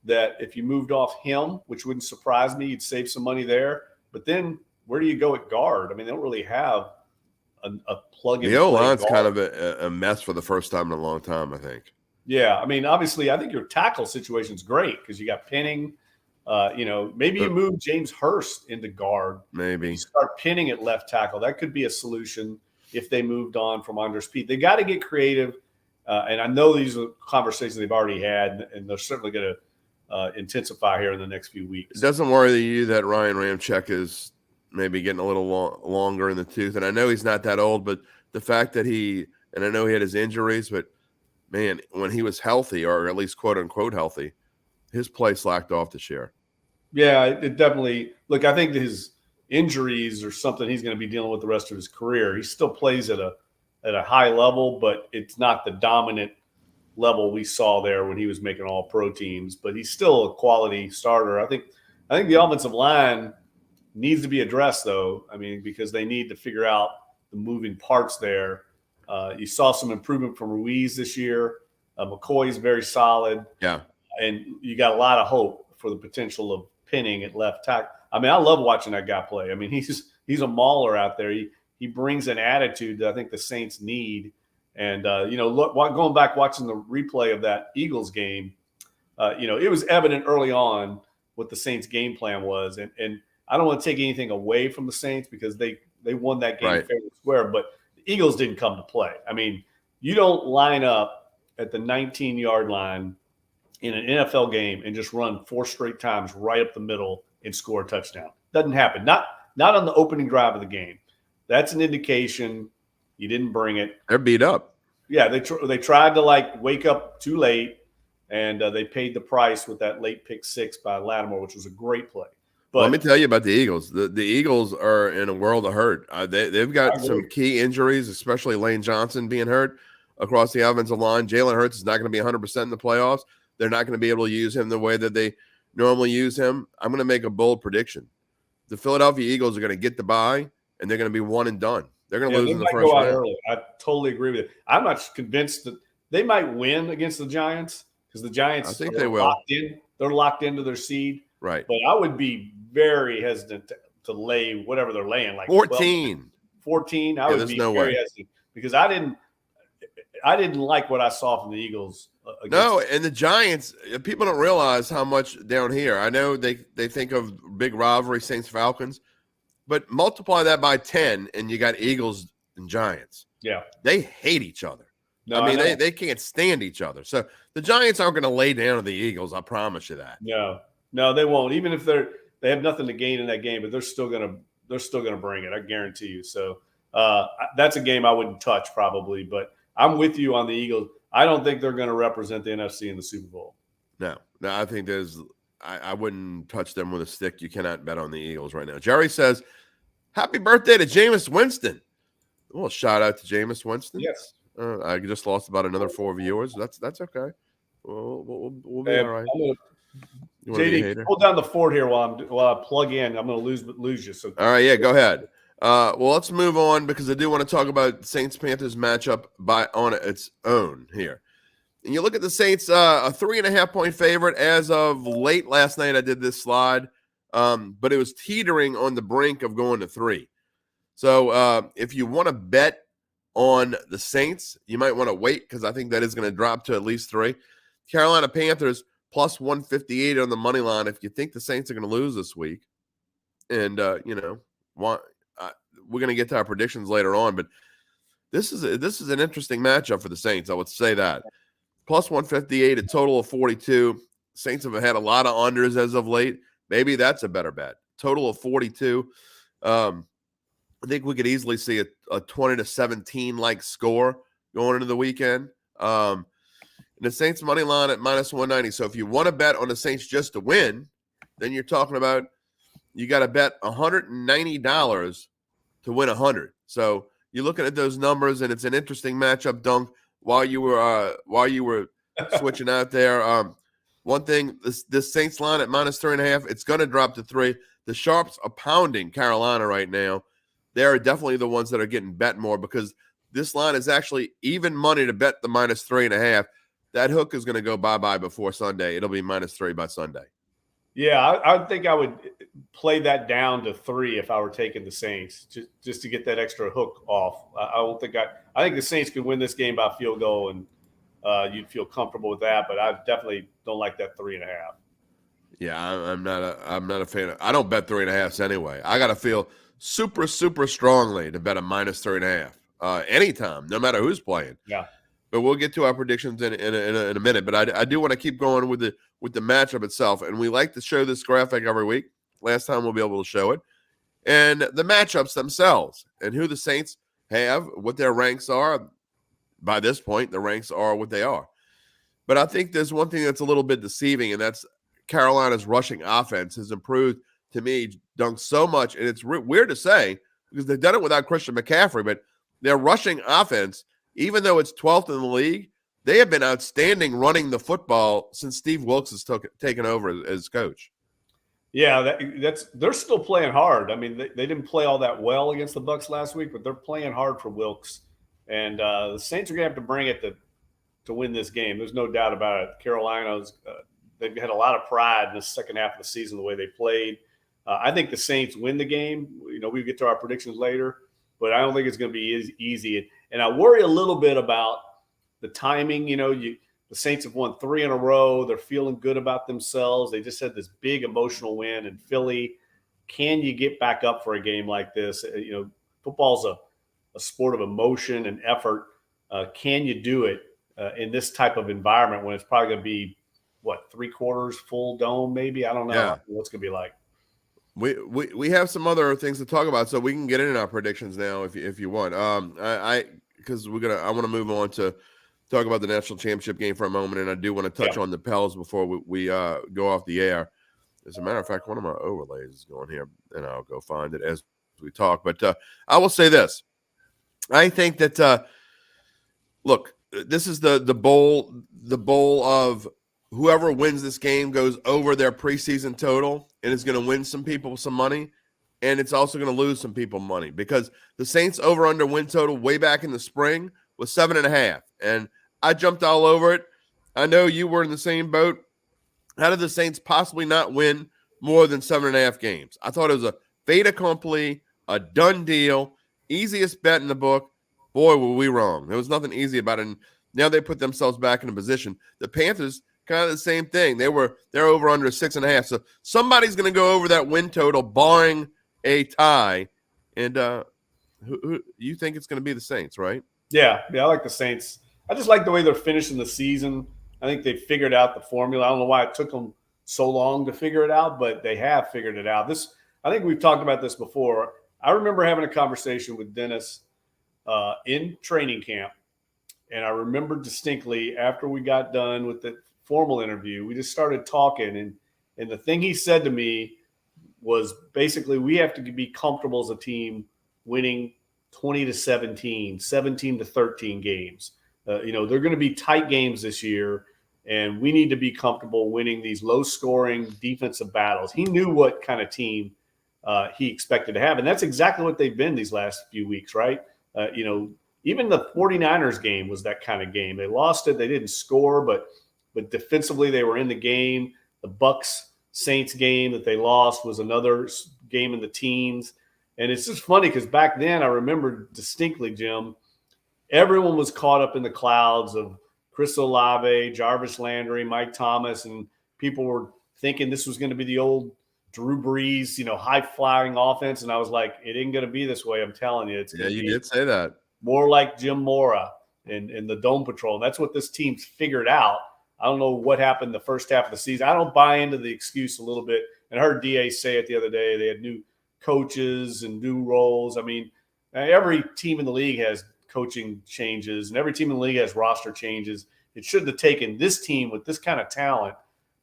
that if you moved off him, which wouldn't surprise me, you'd save some money there. But then where do you go at guard? I mean, they don't really have a plug-in. The O-line's kind of a mess for the first time in a long time, I think. Yeah, I mean, obviously, I think your tackle situation's great because you got Penning. Maybe you move James Hurst into guard. Maybe you start Penning at left tackle. That could be a solution if they moved on from Andres Pete. They got to get creative, and I know these are conversations they've already had, and they're certainly going to intensify here in the next few weeks. It doesn't worry you that Ryan Ramczyk is maybe getting a little longer in the tooth, and I know he's not that old, but the fact that and I know he had his injuries, but man, when he was healthy, or at least quote unquote healthy, his play slacked off this year. Yeah, it definitely. Look, I think his injuries are something he's going to be dealing with the rest of his career. He still plays at a high level, but it's not the dominant level we saw there when he was making all pro teams. But he's still a quality starter. I think the offensive line needs to be addressed, though. I mean, because they need to figure out the moving parts there. You saw some improvement from Ruiz this year. McCoy's very solid. Yeah. And you got a lot of hope for the potential of Penning at left tackle. I mean, I love watching that guy play. I mean, he's a mauler out there. He brings an attitude that I think the Saints need. And, look, going back watching the replay of that Eagles game, it was evident early on what the Saints' game plan was. And I don't want to take anything away from the Saints because they won that game fair and square, but the Eagles didn't come to play. I mean, you don't line up at the 19-yard line in an NFL game and just run 4 straight times right up the middle and score a touchdown. Doesn't happen. Not on the opening drive of the game. That's an indication you didn't bring it. They're beat up. Yeah, they tried to wake up too late, and they paid the price with that late pick 6 by Lattimore, which was a great play. But let me tell you about the Eagles. The Eagles are in a world of hurt. They've got some key injuries, especially Lane Johnson being hurt across the offensive line. Jalen Hurts is not going to be 100% in the playoffs. They're not going to be able to use him the way that they normally use him. I'm going to make a bold prediction. The Philadelphia Eagles are going to get the bye, and they're going to be one and done. They're going to lose in the first round. Early. I totally agree with it. I'm not convinced that they might win against the Giants because the Giants I think they will. Locked in. They're locked into their seed. Right. But I would be very hesitant to lay whatever they're laying, like 14. 12, 14. I would be very hesitant because I didn't like what I saw from the Eagles. And the Giants, people don't realize how much down here. I know they think of big rivalry, Saints-Falcons. But multiply that by 10, and you got Eagles and Giants. Yeah. They hate each other. No, I mean, they can't stand each other. So the Giants aren't going to lay down to the Eagles. I promise you that. No, they won't. Even if they have nothing to gain in that game, but they're still gonna bring it. I guarantee you. So that's a game I wouldn't touch probably. But I'm with you on the Eagles. I don't think they're going to represent the NFC in the Super Bowl. No, I think I wouldn't touch them with a stick. You cannot bet on the Eagles right now. Jerry says, happy birthday to Jameis Winston. Well, shout out to Jameis Winston. Yes. I just lost about another 4 viewers. That's okay. We'll be all right. JD, hold down the fort here while I plug in. I'm going to lose you. So all right, yeah, go ahead. Well, let's move on because I do want to talk about Saints-Panthers matchup on its own here. And you look at the Saints, a 3.5-point favorite as of late last night. I did this slide, but it was teetering on the brink of going to 3. So if you want to bet on the Saints, you might want to wait because I think that is going to drop to at least 3. Carolina Panthers plus 158 on the money line. If you think the Saints are going to lose this week, and we're going to get to our predictions later on, but this is an interesting matchup for the Saints. I would say that. Plus 158, a total of 42. Saints have had a lot of unders as of late. Maybe that's a better bet. Total of 42. I think we could easily see a 20-17 like score going into the weekend. And the Saints money line at minus 190. So if you want to bet on the Saints just to win, then you're talking about you got to bet $190 to win 100. So you're looking at those numbers, and it's an interesting matchup, Dunk. While you were switching out there, one thing, this Saints line at minus 3.5, it's going to drop to 3. The Sharps are pounding Carolina right now. They are definitely the ones that are getting bet more because this line is actually even money to bet the minus 3.5. That hook is going to go bye-bye before Sunday. It'll be minus 3 by Sunday. Yeah, I think I would play that down to 3 if I were taking the Saints, just to get that extra hook off. I think the Saints could win this game by field goal, and you'd feel comfortable with that. But I definitely don't like that 3.5. Yeah, I'm not a fan. I don't bet 3.5s anyway. I got to feel super, super strongly to bet a minus 3.5 anytime, no matter who's playing. Yeah. But we'll get to our predictions in a minute. But I do want to keep going with the matchup itself. And we like to show this graphic every week. Last time we'll be able to show it. And the matchups themselves and who the Saints have, what their ranks are. By this point, the ranks are what they are. But I think there's one thing that's a little bit deceiving, and that's Carolina's rushing offense has improved, to me, Dunk, so much. And it's weird to say because they've done it without Christian McCaffrey, but their rushing offense, even though it's 12th in the league, they have been outstanding running the football since Steve Wilkes has taken over as coach. Yeah, they're still playing hard. I mean, they didn't play all that well against the Bucs last week, but they're playing hard for Wilkes. And the Saints are going to have to bring it to win this game. There's no doubt about it. Carolina's they've had a lot of pride in the second half of the season, the way they played. I think the Saints win the game. We get to our predictions later, but I don't think it's going to be easy. And I worry a little bit about the timing. The Saints have won 3 in a row. They're feeling good about themselves. They just had this big emotional win in Philly. Can you get back up for a game like this? Football's a sport of emotion and effort. Can you do it in this type of environment when it's probably going to be, 3/4 full dome maybe? I don't know what's going to be like. We have some other things to talk about, so we can get into our predictions now if you want. because I want to move on to talk about the national championship game for a moment, and I do want to touch on the Pels before we go off the air. As a matter of fact, one of my overlays is going here, and I'll go find it as we talk. But I will say this: I think that look, this is the bowl of whoever wins this game goes over their preseason total and is going to win some people some money, and it's also going to lose some people money because the Saints over-under win total way back in the spring was 7.5, and I jumped all over it. I know you were in the same boat. How did the Saints possibly not win more than 7.5 games? I thought it was a fait accompli, a done deal, easiest bet in the book. Boy, were we wrong. There was nothing easy about it. And now they put themselves back in a position. The Panthers, kind of the same thing. They're over under 6.5. So somebody's going to go over that win total, barring a tie. And who you think it's going to be the Saints, right? Yeah, I like the Saints. I just like the way they're finishing the season. I think they figured out the formula. I don't know why it took them so long to figure it out, but they have figured it out. I think we've talked about this before. I remember having a conversation with Dennis in training camp, and I remember distinctly after we got done with the formal interview, we just started talking, and the thing he said to me was basically we have to be comfortable as a team winning 20-17, 17-13 games. They're going to be tight games this year, and we need to be comfortable winning these low-scoring defensive battles. He knew what kind of team he expected to have, and that's exactly what they've been these last few weeks, right? Even the 49ers game was that kind of game. They lost it. They didn't score, but defensively they were in the game. The Bucs-Saints game that they lost was another game in the teens. And it's just funny because back then I remember distinctly, Jim, everyone was caught up in the clouds of Chris Olave, Jarvis Landry, Mike Thomas, and people were thinking this was going to be the old Drew Brees, high-flying offense. And I was like, it ain't going to be this way. I'm telling you. It's you did say that. More like Jim Mora and the Dome Patrol. And that's what this team's figured out. I don't know what happened the first half of the season. I don't buy into the excuse a little bit. And I heard DA say it the other day. They had new coaches and new roles. I mean, every team in the league has coaching changes, and every team in the league has roster changes. It shouldn't have taken this team with this kind of talent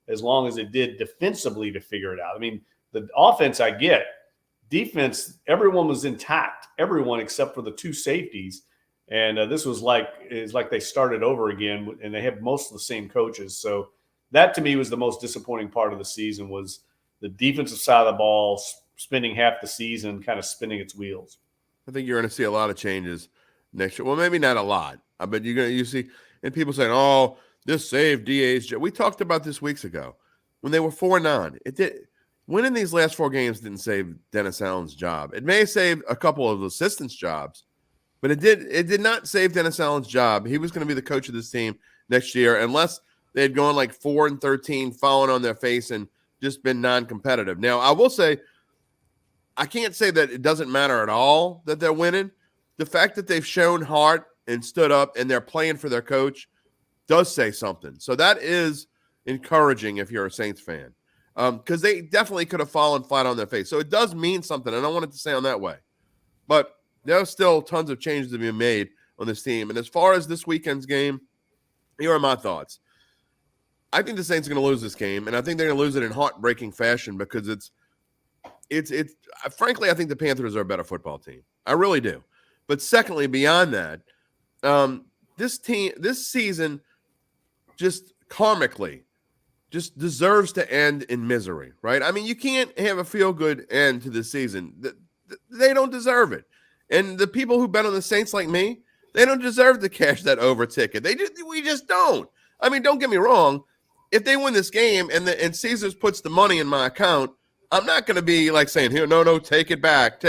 as long as it did defensively to figure it out. I mean, the offense I get. Defense, everyone was intact. Everyone except for the two safeties. And this was like they started over again, and they have most of the same coaches. So that to me was the most disappointing part of the season was the defensive side of the ball spending half the season kind of spinning its wheels. I think you're going to see a lot of changes next year. Well, maybe not a lot, but you see, and people saying, "Oh, this saved DA's job." We talked about this weeks ago when they were 4-9. It did. Winning these last 4 games didn't save Dennis Allen's job. It may have saved a couple of assistants' jobs, but it did not save Dennis Allen's job. He was going to be the coach of this team next year unless they had gone like 4-13, fallen on their face, and just been non-competitive. Now, I will say, I can't say that it doesn't matter at all that they're winning. The fact that they've shown heart and stood up and they're playing for their coach does say something. So that is encouraging if you're a Saints fan. Because they definitely could have fallen flat on their face. So it does mean something, and I want it to sound that way. But there's still tons of changes to be made on this team. And as far as this weekend's game, here are my thoughts. I think the Saints are going to lose this game, and I think they're going to lose it in heartbreaking fashion because it's frankly, I think the Panthers are a better football team. I really do. But secondly, beyond that, this season just karmically just deserves to end in misery, right? I mean, you can't have a feel-good end to the season. They don't deserve it. And the people who bet on the Saints like me, they don't deserve to cash that over ticket. We just don't. I mean, don't get me wrong. If they win this game and Caesars puts the money in my account, I'm not going to be like saying, here, no, take it back.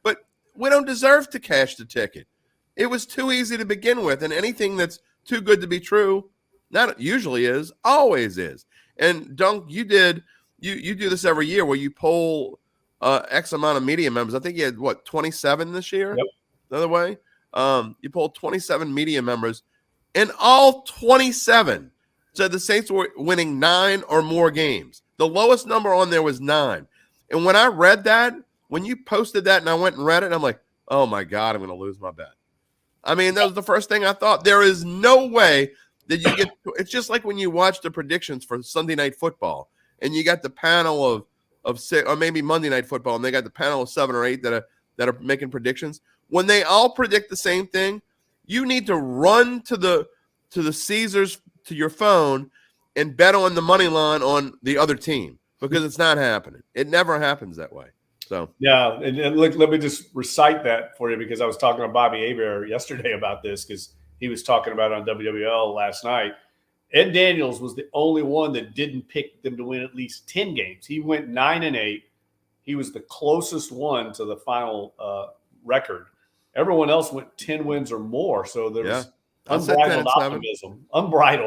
But we don't deserve to cash the ticket. It was too easy to begin with, and anything that's too good to be true not usually is, always is. And Dunk, you do this every year where you poll X amount of media members. I think you had 27 this year. Yep. The other way, you polled 27 media members, and all 27 said the Saints were winning 9 or more games. The lowest number on there was 9. And when I read that, when you posted that, and I went and read it, I'm like, oh my God, I'm going to lose my bet. I mean, that was the first thing I thought. There is no way that you get – it's just like when you watch the predictions for Sunday Night Football and you got the panel of six, or maybe Monday Night Football, and they got the panel of 7 or 8 that are making predictions. When they all predict the same thing, you need to run to the Caesars to your phone and bet on the money line on the other team because it's not happening. It never happens that way. So yeah, and let me just recite that for you because I was talking to Bobby Hebert yesterday about this because he was talking about it on WWL last night. Ed Daniels was the only one that didn't pick them to win at least 10 games. He went 9-8. He was the closest one to the final record. Everyone else went 10 wins or more. So there was unbridled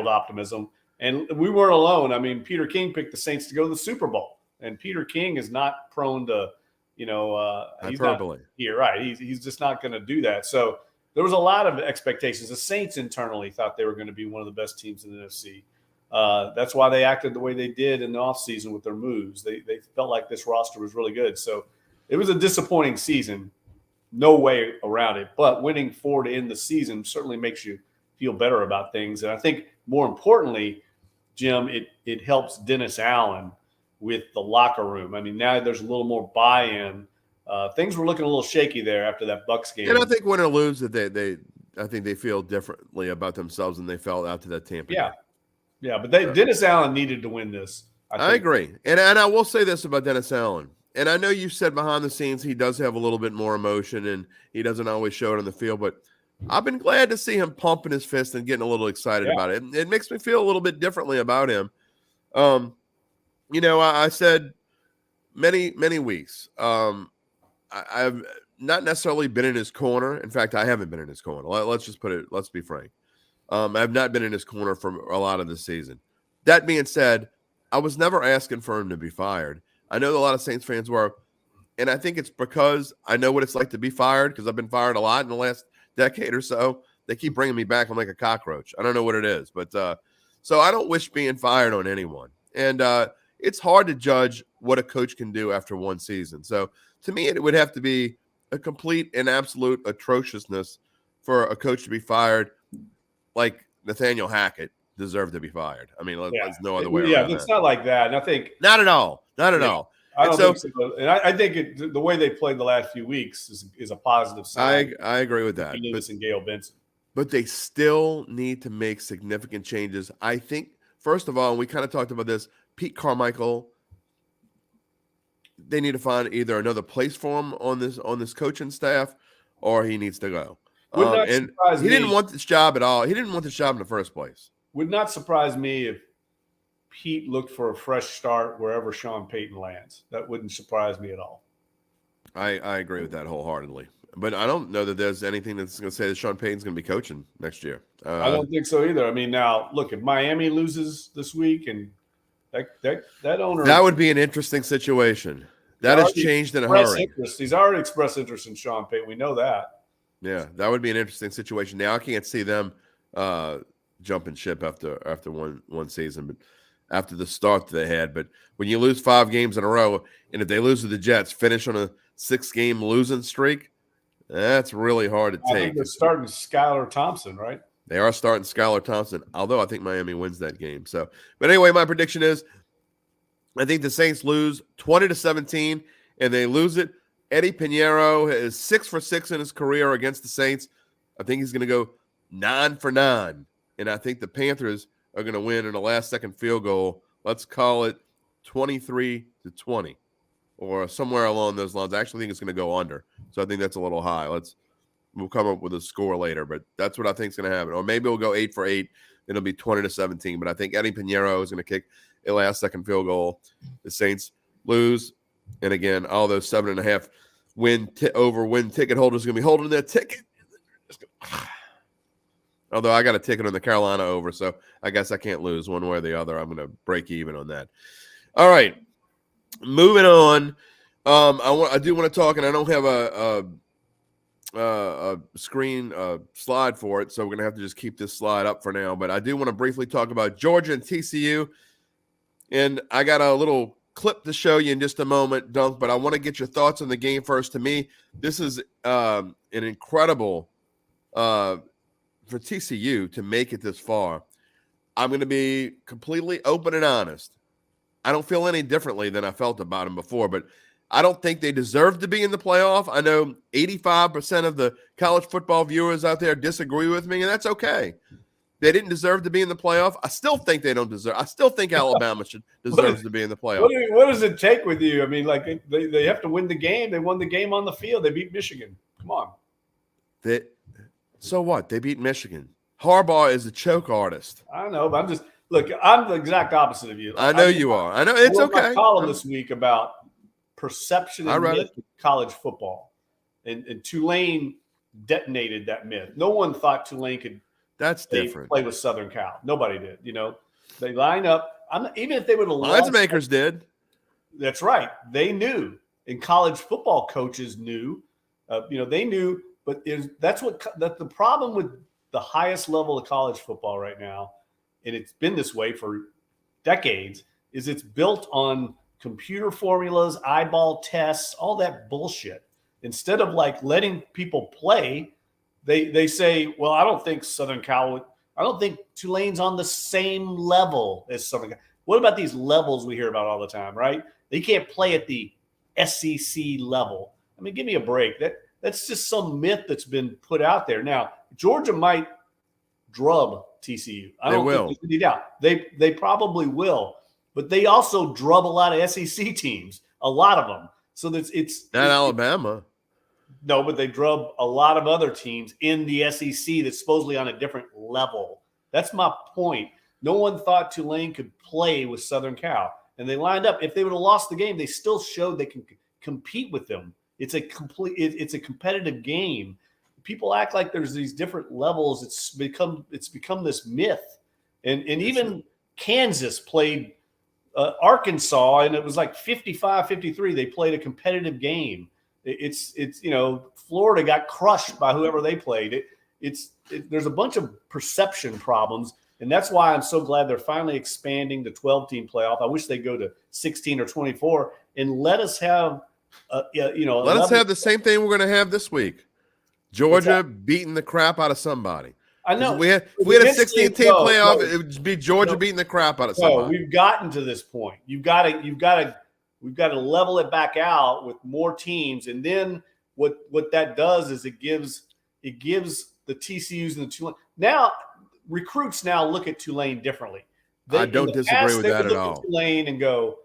optimism. And we weren't alone. I mean, Peter King picked the Saints to go to the Super Bowl. And Peter King is not prone to, hyperbole. You're right. He's just not going to do that. So there was a lot of expectations. The Saints internally thought they were going to be one of the best teams in the NFC. That's why they acted the way they did in the offseason with their moves. They felt like this roster was really good. So it was a disappointing season. No way around it. But winning 4 to end the season certainly makes you feel better about things. And I think more importantly, Jim, it helps Dennis Allen with the locker room. I mean, now there's a little more buy-in. Things were looking a little shaky there after that Bucks game. And I think win or lose, that I think they feel differently about themselves than they felt after that Tampa game. Yeah, but Dennis Allen needed to win this. I agree. And I will say this about Dennis Allen. And I know you said behind the scenes he does have a little bit more emotion and he doesn't always show it on the field, but I've been glad to see him pumping his fist and getting a little excited about it. It makes me feel a little bit differently about him. I said many weeks. I've not necessarily been in his corner. In fact, I haven't been in his corner. Let's be frank. I've not been in his corner for a lot of the season. That being said, I was never asking for him to be fired. I know a lot of Saints fans were, and I think it's because I know what it's like to be fired because I've been fired a lot in the last decade or so. They keep bringing me back. I'm like a cockroach. I don't know what it is, but so I don't wish being fired on anyone. And it's hard to judge what a coach can do after one season. So to me, it would have to be a complete and absolute atrociousness for a coach to be fired, like Nathaniel Hackett deserved to be fired. I mean, there's no other way around Yeah, it's not like that. And I think – Not at all. Not at all. I don't think so. And I think the way they played the last few weeks is a positive sign. I agree with that. Lewis and Gail Benson. But they still need to make significant changes. I think, first of all, and we kind of talked about this, Pete Carmichael, they need to find either another place for him on this coaching staff or he needs to go. And he didn't want this job at all. He didn't want this job in the first place. Would not surprise me if Pete looked for a fresh start wherever Sean Payton lands. That wouldn't surprise me at all. I agree with that wholeheartedly. But I don't know that there's anything that's going to say that Sean Payton's going to be coaching next year. I don't think so either. I mean, now, look, if Miami loses this week and that owner – that would be an interesting situation. That has changed in a hurry. He's already expressed interest in Sean Payton. We know that. Yeah, that would be an interesting situation. Now, I can't see them jumping ship after one season, but after the start they had. But when you lose 5 games in a row, and if they lose to the Jets, finish on a 6-game losing streak, that's really hard to take. I think they're starting Skylar Thompson, right? They are starting Skylar Thompson, although I think Miami wins that game. So, but anyway, my prediction is I think the Saints lose 20-17, and they lose it. Eddie Pinheiro is 6 for 6 in his career against the Saints. I think he's going to go 9 for 9, and I think the Panthers are going to win in a last-second field goal. Let's call it 23-20 or somewhere along those lines. I actually think it's going to go under, so I think that's a little high. We'll come up with a score later, but that's what I think is going to happen. Or maybe we'll go 8 for 8. It'll be 20-17, but I think Eddie Pinheiro is going to kick a last-second field goal. The Saints lose, and again, all those 7.5 win ticket holders are going to be holding their ticket. Although I got a ticket on the Carolina over, so I guess I can't lose one way or the other. I'm going to break even on that. All right, moving on. I do want to talk, and I don't have a screen slide for it, so we're going to have to just keep this slide up for now. But I do want to briefly talk about Georgia and TCU, and I got a little clip to show you in just a moment, Dunk, but I want to get your thoughts on the game first. To me, this is an incredible for TCU to make it this far, I'm going to be completely open and honest. I don't feel any differently than I felt about them before, but I don't think they deserve to be in the playoff. I know 85% of the college football viewers out there disagree with me, and that's okay. They didn't deserve to be in the playoff. I still think they don't deserve. I still think Alabama deserves to be in the playoff. What does it take with you? I mean, like they have to win the game. They won the game on the field. They beat Michigan. Come on. So what? They beat Michigan. Harbaugh is a choke artist. I know, but I'm the exact opposite of you. I know you are. I know it's okay. I wrote my column this week about perception and myth of college football, and Tulane detonated that myth. No one thought Tulane could. That's different. Play with Southern Cal. Nobody did. They line up. Even if they would have lost, makers did. That's right. They knew, and college football coaches knew. They knew. But that's the problem with the highest level of college football right now, and it's been this way for decades, is it's built on computer formulas, eyeball tests, all that bullshit. Instead of like letting people play, they say, well, I don't think Tulane's on the same level as Southern Cal. What about these levels we hear about all the time, right? They can't play at the SEC level. I mean, give me a break. That's just some myth that's been put out there. Now, Georgia might drub TCU. I don't think there's any doubt. They probably will, but they also drub a lot of SEC teams, a lot of them. So it's not Alabama. No, but they drub a lot of other teams in the SEC that's supposedly on a different level. That's my point. No one thought Tulane could play with Southern Cal, and they lined up. If they would have lost the game, they still showed they can compete with them. It's a competitive game. People act like there's these different levels. It's become this myth. And even Kansas played Arkansas, and it was like 55-53. They played a competitive game. It's Florida got crushed by whoever they played. There's a bunch of perception problems, and that's why I'm so glad they're finally expanding the 12-team playoff. I wish they'd go to 16 or 24 and let us have let us have the same thing we're going to have this week. Georgia beating the crap out of somebody. I know. If we had a 16-team playoff, it would be Georgia beating the crap out of somebody. No, we've gotten to this point. We've got to level it back out with more teams, and then what that does is it gives the TCUs and the Tulane. Now recruits look at Tulane differently. I don't disagree with that at all. Tulane and go,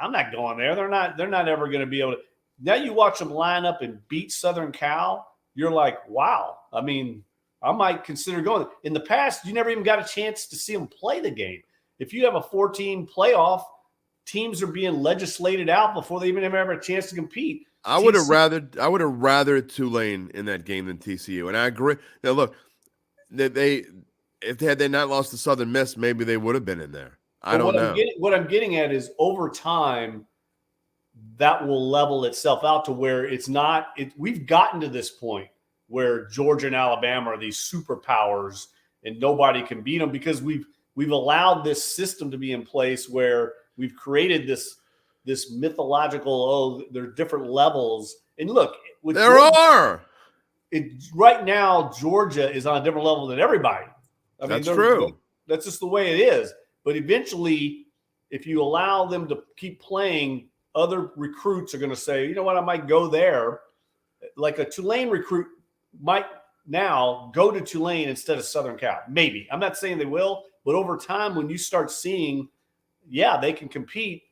I'm not going there. They're not ever going to be able to. Now you watch them line up and beat Southern Cal. You're like, wow. I mean, I might consider going. In the past, you never even got a chance to see them play the game. If you have a 14 playoff, teams are being legislated out before they even ever have a chance to compete. I would have rather Tulane in that game than TCU, and I agree. Now look, if they had not lost to Southern Miss, maybe they would have been in there. I don't know. What I'm getting at is over time, that will level itself out to where it's not. We've gotten to this point where Georgia and Alabama are these superpowers, and nobody can beat them because we've allowed this system to be in place where we've created this mythological. There are different levels, and look, right now Georgia is on a different level than everybody. That's true. That's just the way it is. But eventually, if you allow them to keep playing, other recruits are going to say, you know what, I might go there. Like a Tulane recruit might now go to Tulane instead of Southern Cal. Maybe. I'm not saying they will, but over time, when you start seeing, they can compete,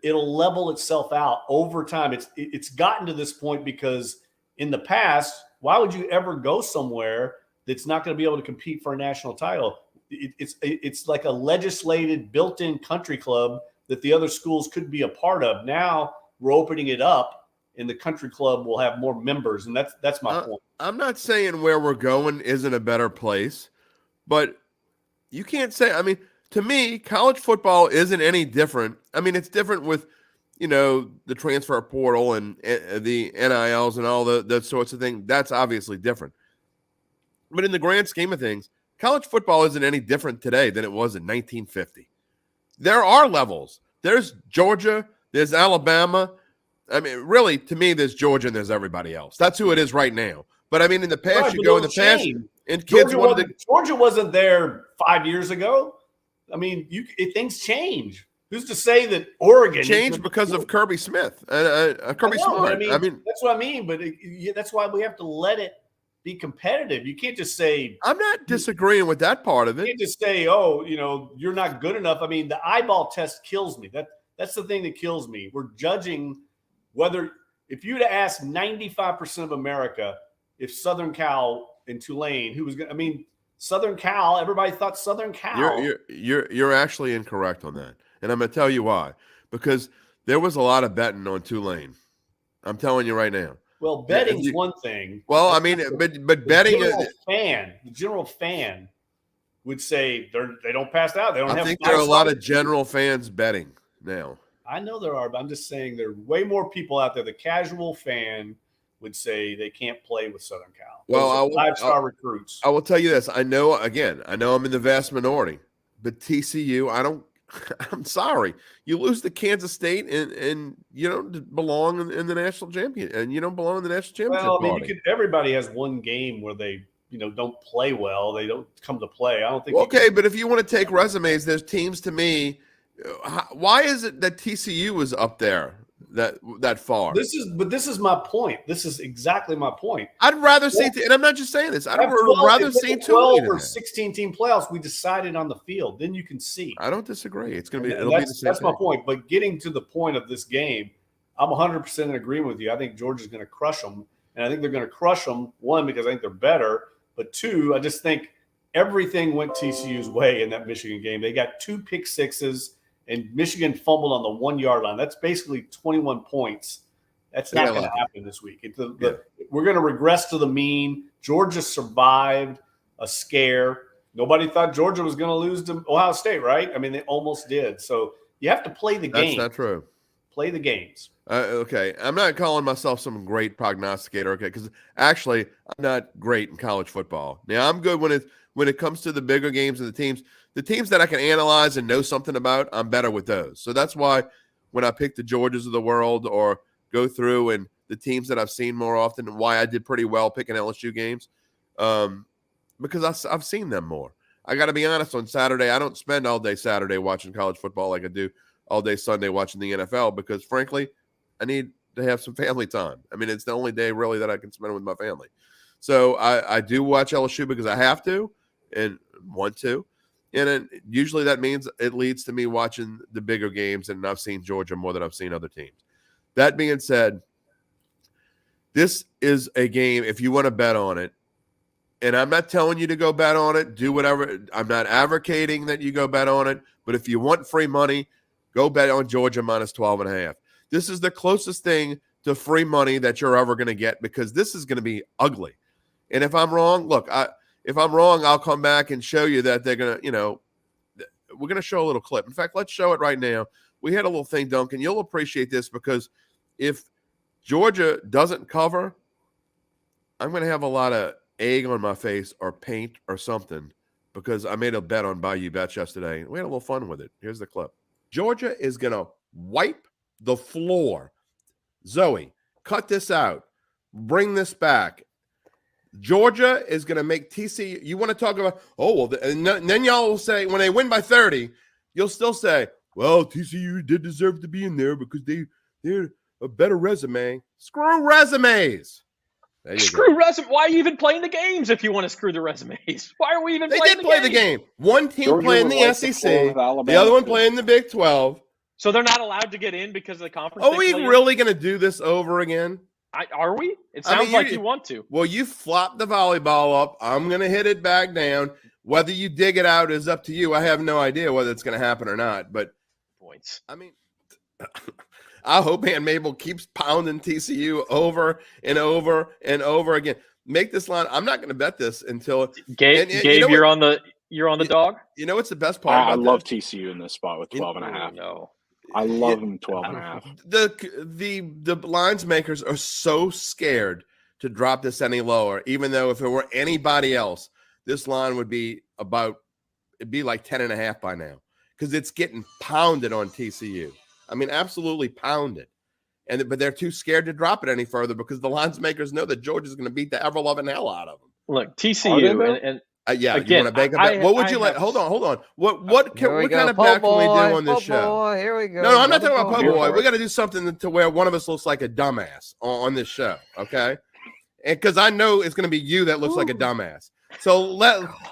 it'll level itself out over time. It's gotten to this point because in the past, why would you ever go somewhere that's not going to be able to compete for a national title? It's like a legislated built-in country club that the other schools could be a part of. Now we're opening it up, and the country club will have more members, and that's my point. I'm not saying where we're going isn't a better place, but you can't say. I mean, to me, college football isn't any different. I mean, it's different with the transfer portal and the NILs and all that sorts of things. That's obviously different, but in the grand scheme of things, college football isn't any different today than it was in 1950. There are levels. There's Georgia. There's Alabama. I mean, really, to me, there's Georgia and there's everybody else. That's who it is right now. But I mean, in the past, Right, you but go in the those past, change. and kids Georgia wasn't there 5 years ago. I mean, things change. Who's to say that Oregon changed because of Kirby Smith and Kirby Smart. I mean, that's what I mean. But that's why we have to let it be competitive. You can't just say. I'm not disagreeing with that part of it. You can't just say, "Oh, you're not good enough." I mean, the eyeball test kills me. That's the thing that kills me. We're judging whether if you'd ask 95% of America if Southern Cal and Tulane, who was going, I mean, Southern Cal, everybody thought Southern Cal. You're actually incorrect on that. And I'm going to tell you why. Because there was a lot of betting on Tulane. I'm telling you right now. Well, betting's one thing. Well, I mean, but betting the general fan would say they don't pass out. They don't have. I think there are a lot of general fans betting now. I know there are, but I'm just saying there are way more people out there. The casual fan would say they can't play with Southern Cal. Well, five-star recruits. I will tell you this. I know I'm in the vast minority, but TCU, I'm sorry. You lose to Kansas State and you don't belong in the national champion, and you don't belong in the national championship. Well, I mean, everybody has one game where they, don't play well. They don't come to play. I don't think. Okay, but if you want to take resumes, there's teams to me. Why is it that TCU is up there that far? This is my point. This is exactly my point. I'd rather see, and I'm not just saying this. I'd rather see 12 or 16-team playoffs. We decided on the field. Then you can see. I don't disagree. It's going to be. That's my point. But getting to the point of this game, I'm 100% in agreement with you. I think Georgia's going to crush them, and I think they're going to crush them. One, because I think they're better, but two, I just think everything went TCU's way in that Michigan game. They got 2 pick sixes. And Michigan fumbled on the 1-yard line. That's basically 21 points. That's not going to happen this week. We're going to regress to the mean. Georgia survived a scare. Nobody thought Georgia was going to lose to Ohio State, right? I mean, they almost did. So you have to play the game. That's not true. Play the games. Okay. I'm not calling myself some great prognosticator, okay, because actually I'm not great in college football. Now, I'm good when it comes to the bigger games and the teams that I can analyze and know something about, I'm better with those. So that's why when I pick the Georgias of the world or go through and the teams that I've seen more often, and why I did pretty well picking LSU games, because I've seen them more. I got to be honest, on Saturday, I don't spend all day Saturday watching college football like I do all day Sunday watching the NFL because, frankly, I need to have some family time. I mean, it's the only day really that I can spend with my family. So I do watch LSU because I have to and want to. And then usually that means it leads to me watching the bigger games, and I've seen Georgia more than I've seen other teams. That being said, this is a game, if you want to bet on it, and I'm not telling you to go bet on it, do whatever. I'm not advocating that you go bet on it, but if you want free money, go bet on Georgia minus 12.5. This is the closest thing to free money that you're ever going to get because this is going to be ugly. And if I'm wrong, look, if I'm wrong, I'll come back and show you that they're going to, we're going to show a little clip. In fact, let's show it right now. We had a little thing, Duncan. You'll appreciate this because if Georgia doesn't cover, I'm going to have a lot of egg on my face or paint or something because I made a bet on Bayou Bets yesterday. We had a little fun with it. Here's the clip. Georgia is going to wipe the floor. Zoe, cut this out. Bring this back. Georgia is going to make TCU. You want to talk about, and then y'all will say, when they win by 30, you'll still say, well, TCU did deserve to be in there because they're a better resume. Screw resumes. Screw resume. Why are you even playing the games if you want to screw the resumes? Why are we even playing the game? They did play the game. One team Georgia playing the SEC, the other one playing the Big 12. So they're not allowed to get in because of the conference? Are we really going to do this over again? Are we? It sounds like you want to. Well, you flop the volleyball up. I'm going to hit it back down. Whether you dig it out is up to you. I have no idea whether it's going to happen or not. But points. I mean, I hope Aunt Mabel keeps pounding TCU over and over and over again. Make this line. I'm not going to bet this until Gabe. You're on the dog. You know what's the best part? I love TCU in this spot with 12.5. No. I love them 12.5. The lines makers are so scared to drop this any lower, even though if it were anybody else, this line would be it'd be like 10.5 by now because it's getting pounded on TCU. I mean, absolutely pounded. but they're too scared to drop it any further because the lines makers know that Georgia's going to beat the ever loving hell out of them. Look, TCU and yeah, again, you want to make a bet? What would you like? Hold on. What kind of bet can we do on this show? Here we go. No, I'm not talking about po' boy. We got to do something to where one of us looks like a dumbass on this show, okay? And because I know it's going to be you that looks like a dumbass. So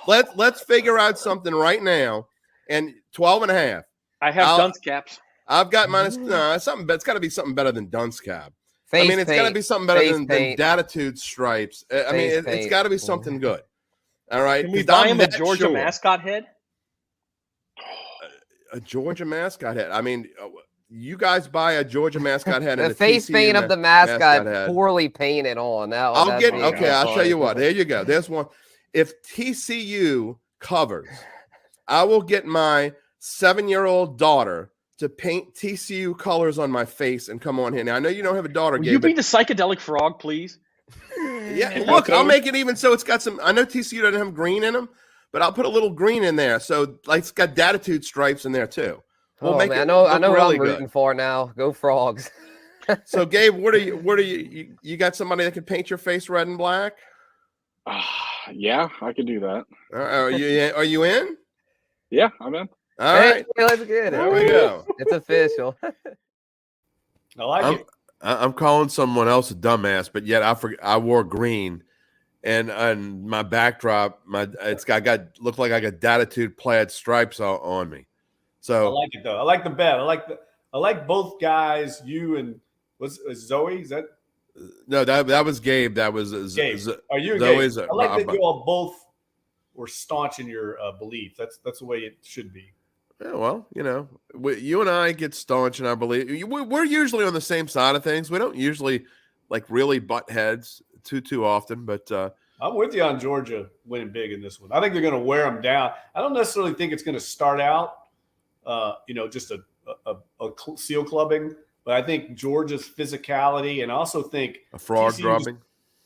let's figure out something right now. And 12.5. I have dunce caps. I've got something. It's got to be something better than dunce cap. It's got to be something better than Dattitude stripes. It's got to be something good. All right. Can we buy him a Georgia mascot head? A Georgia mascot head. I mean, you guys buy a Georgia mascot head. The face paint of the mascot poorly painted on. I'll tell you what. There you go. There's one. If TCU covers, I will get my 7-year-old daughter to paint TCU colors on my face and come on here. Now, I know you don't have a daughter, Will you be the psychedelic frog, please? Yeah, look, I'll make it even so it's got some. I know TCU doesn't have green in them, but I'll put a little green in there. So, like, it's got Dattitude stripes in there, too. I know what I'm rooting for now. Go Frogs. So, Gabe, what are you got somebody that can paint your face red and black? Yeah, I could do that. Are you in? Yeah, I'm in. All right, let's get it. There we go. It's official. I like it. I'm calling someone else a dumbass, but yet I wore green, and my backdrop, looked like I got Dattitude plaid stripes on me. So I like it though. I like the bet. I like both guys. You and was Zoe? Is that? No, that was Gabe. That was Gabe. Are you Zoe's? Gabe? I like that you all both were staunch in your belief. That's the way it should be. Yeah, well, you and I get staunch in our belief. We're usually on the same side of things. We don't usually really butt heads too often, but I'm with you on Georgia winning big in this one. I think they're going to wear them down. I don't necessarily think it's going to start out, just a seal clubbing, but I think Georgia's physicality, and I also think a frog dropping.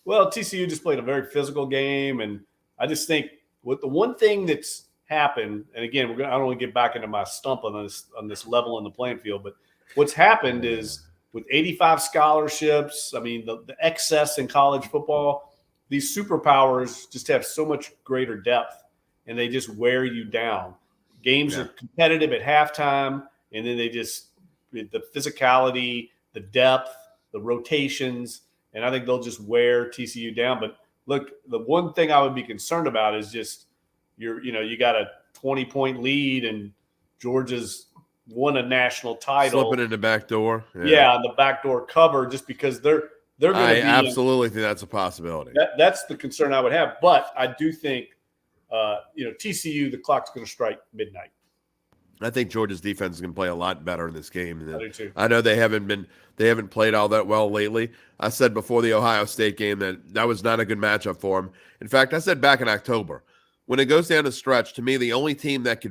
TCU just played a very physical game, and I just think with the one thing that's happened, and again, I don't want to get back into my stump on this level on the playing field, but what's happened is with 85 scholarships, I mean the excess in college football, these superpowers just have so much greater depth, and they just wear you down. Games are competitive at halftime, and then the physicality, the depth, the rotations, and I think they'll just wear TCU down. But look, the one thing I would be concerned about is just you got a 20-point lead and Georgia's won a national title. Slipping in the back door. Yeah, the backdoor cover, just because they're going to be. I absolutely think that's a possibility. That's the concern I would have. But I do think, TCU, the clock's going to strike midnight. I think Georgia's defense is going to play a lot better in this game. I do too. I know they haven't played all that well lately. I said before the Ohio State game that was not a good matchup for them. In fact, I said back in October, when it goes down the stretch, to me, the only team that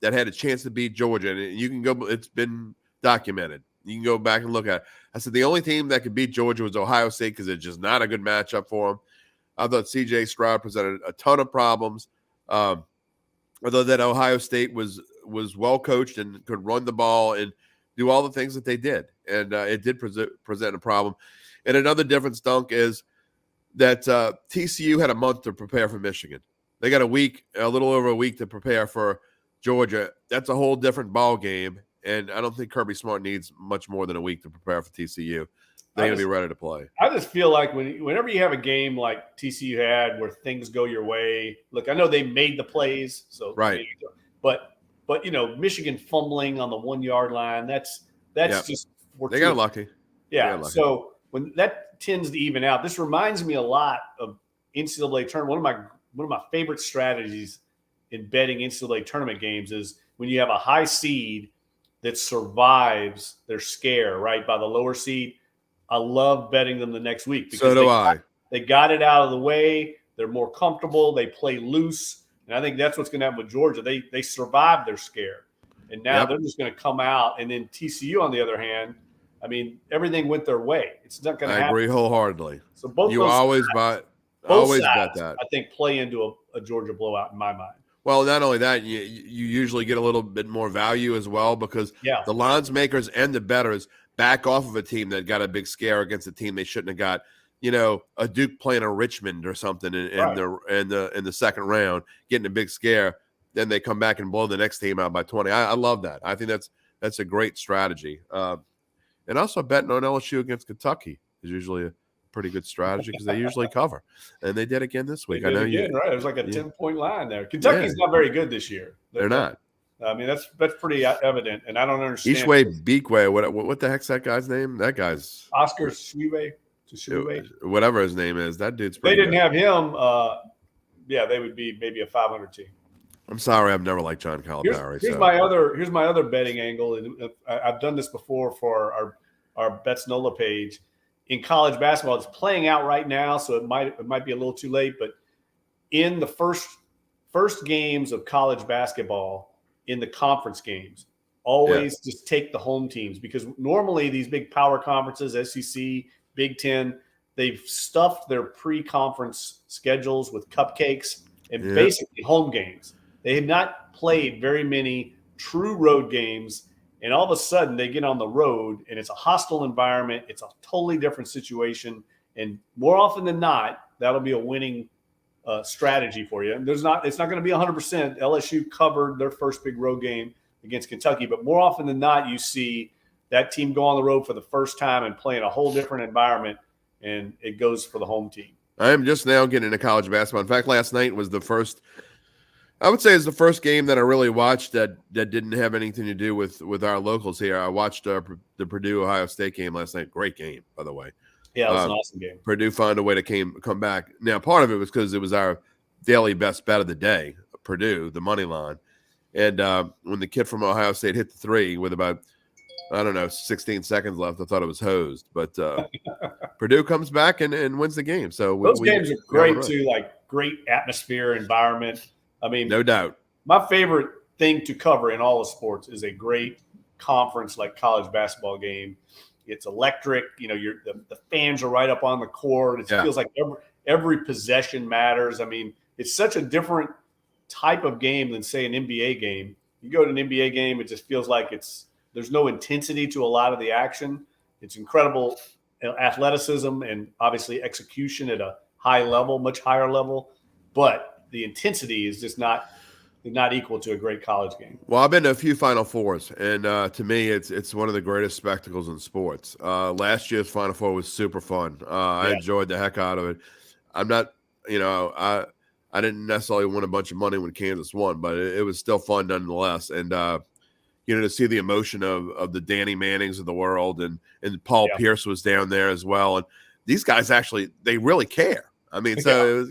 had a chance to beat Georgia, and you can go, it's been documented. You can go back and look at it. I said the only team that could beat Georgia was Ohio State because it's just not a good matchup for them. I thought C.J. Stroud presented a ton of problems. Although that Ohio State was well coached and could run the ball and do all the things that they did, and it did present a problem. And another difference, Dunk, is that TCU had a month to prepare for Michigan. They got a little over a week to prepare for Georgia. That's a whole different ball game, and I don't think Kirby Smart needs much more than a week to prepare for TCU. They're going to be ready to play. I just feel like whenever you have a game like TCU had where things go your way, look, I know they made the plays, so right, but Michigan fumbling on the 1-yard line, that's just they got lucky. Yeah, so when that tends to even out, this reminds me a lot of NCAA tournament. One of my favorite strategies in betting NCAA tournament games is when you have a high seed that survives their scare, right, by the lower seed. I love betting them the next week. Because so do I. They got it out of the way. They're more comfortable. They play loose. And I think that's what's going to happen with Georgia. They survived their scare. And now they're just going to come out. And then TCU, on the other hand, I mean, everything went their way. It's not going to happen. I agree wholeheartedly. So both you always bet that. I think play into a Georgia blowout in my mind. Well, not only that, you usually get a little bit more value as well because the lines makers and the bettors back off of a team that got a big scare against a team they shouldn't have got. You know, a Duke playing a Richmond or something in the second round, getting a big scare. Then they come back and blow the next team out by 20. I love that. I think that's a great strategy. And also betting on LSU against Kentucky is usually a pretty good strategy because they usually cover, and they did again this week. I know right? There's like a 10-point line there. Kentucky's not very good this year. They're not. I mean, that's pretty evident, and I don't understand. Ishwe Beekwe, what the heck's that guy's name? That guy's Oscar Shwebe. Whatever his name is, that dude's pretty They didn't good. have him. They would be maybe a 500 team. I'm sorry, I've never liked John Calipari. Here's my other betting angle, and I've done this before for our Bets NOLA page. In college basketball, it's playing out right now, so it might be a little too late. But in the first games of college basketball, in the conference games, always just take the home teams, because normally these big power conferences, SEC, Big Ten, they've stuffed their pre-conference schedules with cupcakes and basically home games. They have not played very many true road games, and all of a sudden they get on the road, and it's a hostile environment. It's a totally different situation, and more often than not, that'll be a winning strategy for you. And it's not going to be 100%. LSU covered their first big road game against Kentucky, but more often than not, you see that team go on the road for the first time and play in a whole different environment, and it goes for the home team. I am just now getting into college basketball. In fact, last night was the first – I would say it's the first game that I really watched that didn't have anything to do with our locals here. I watched the Purdue-Ohio State game last night. Great game, by the way. Yeah, it was an awesome game. Purdue found a way to come back. Now, part of it was because it was our daily best bet of the day, Purdue, the money line. And when the kid from Ohio State hit the three with about, 16 seconds left, I thought it was hosed. But Purdue comes back and wins the game. So those games are great too, like great atmosphere, environment. I mean, no doubt. My favorite thing to cover in all of sports is a great conference like college basketball game. It's electric. You know, the fans are right up on the court. It feels like every possession matters. I mean, it's such a different type of game than, say, an NBA game. You go to an NBA game, it just feels like there's no intensity to a lot of the action. It's incredible athleticism and obviously execution at a high level, much higher level, but the intensity is just not equal to a great college game. Well, I've been to a few Final Fours, and to me, it's one of the greatest spectacles in sports. Last year's Final Four was super fun. I enjoyed the heck out of it. I'm not, I didn't necessarily win a bunch of money when Kansas won, but it was still fun nonetheless. And to see the emotion of the Danny Mannings of the world, and Paul Pierce was down there as well, and these guys they really care. I mean, so,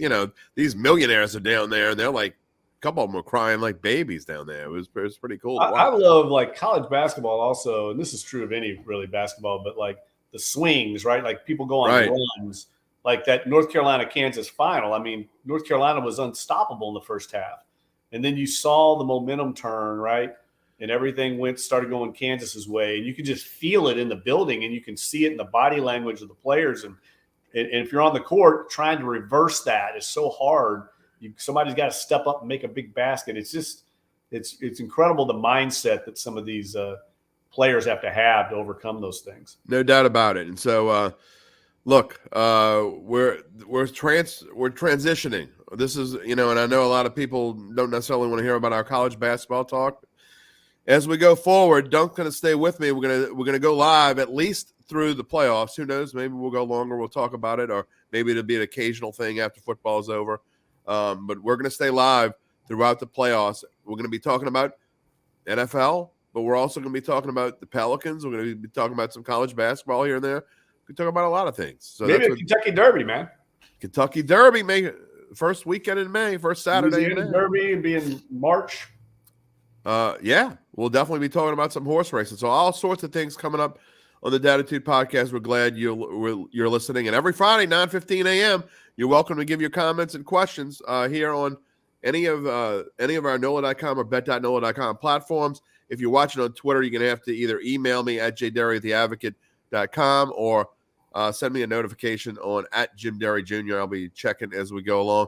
these millionaires are down there, and they're like, a couple of them were crying like babies down there. It was pretty cool. I love, like, college basketball also, and this is true of any really basketball, but, like, the swings, right? Like, people go on runs, like that North Carolina-Kansas final. I mean, North Carolina was unstoppable in the first half. And then you saw the momentum turn, right? And everything started going Kansas's way. And you could just feel it in the building, and you can see it in the body language of the players. And if you're on the court, trying to reverse that is so hard. Somebody's got to step up and make a big basket. It's incredible the mindset that some of these players have to overcome those things. No doubt about it. And so, look, we're transitioning. This is, and I know a lot of people don't necessarily want to hear about our college basketball talk. As we go forward, Dunk's going to stay with me. We're gonna go live at least through the playoffs. Who knows? Maybe we'll go longer. We'll talk about it, or maybe it'll be an occasional thing after football is over. But we're going to stay live throughout the playoffs. We're going to be talking about NFL, but we're also going to be talking about the Pelicans. We're going to be talking about some college basketball here and there. We're talking about a lot of things. So maybe a Kentucky Derby, man. Kentucky Derby, first weekend in May, first Saturday in May. Derby and be in March. We'll definitely be talking about some horse racing. So all sorts of things coming up on the Dattitude podcast. We're glad you're listening. And every Friday, 9:15 a.m., you're welcome to give your comments and questions here on any of our NOLA.com or bet.NOLA.com platforms. If you're watching on Twitter, you're going to have to either email me at jderry@theadvocate.com or send me a notification on @Jim Derry Jr. I'll be checking as we go along.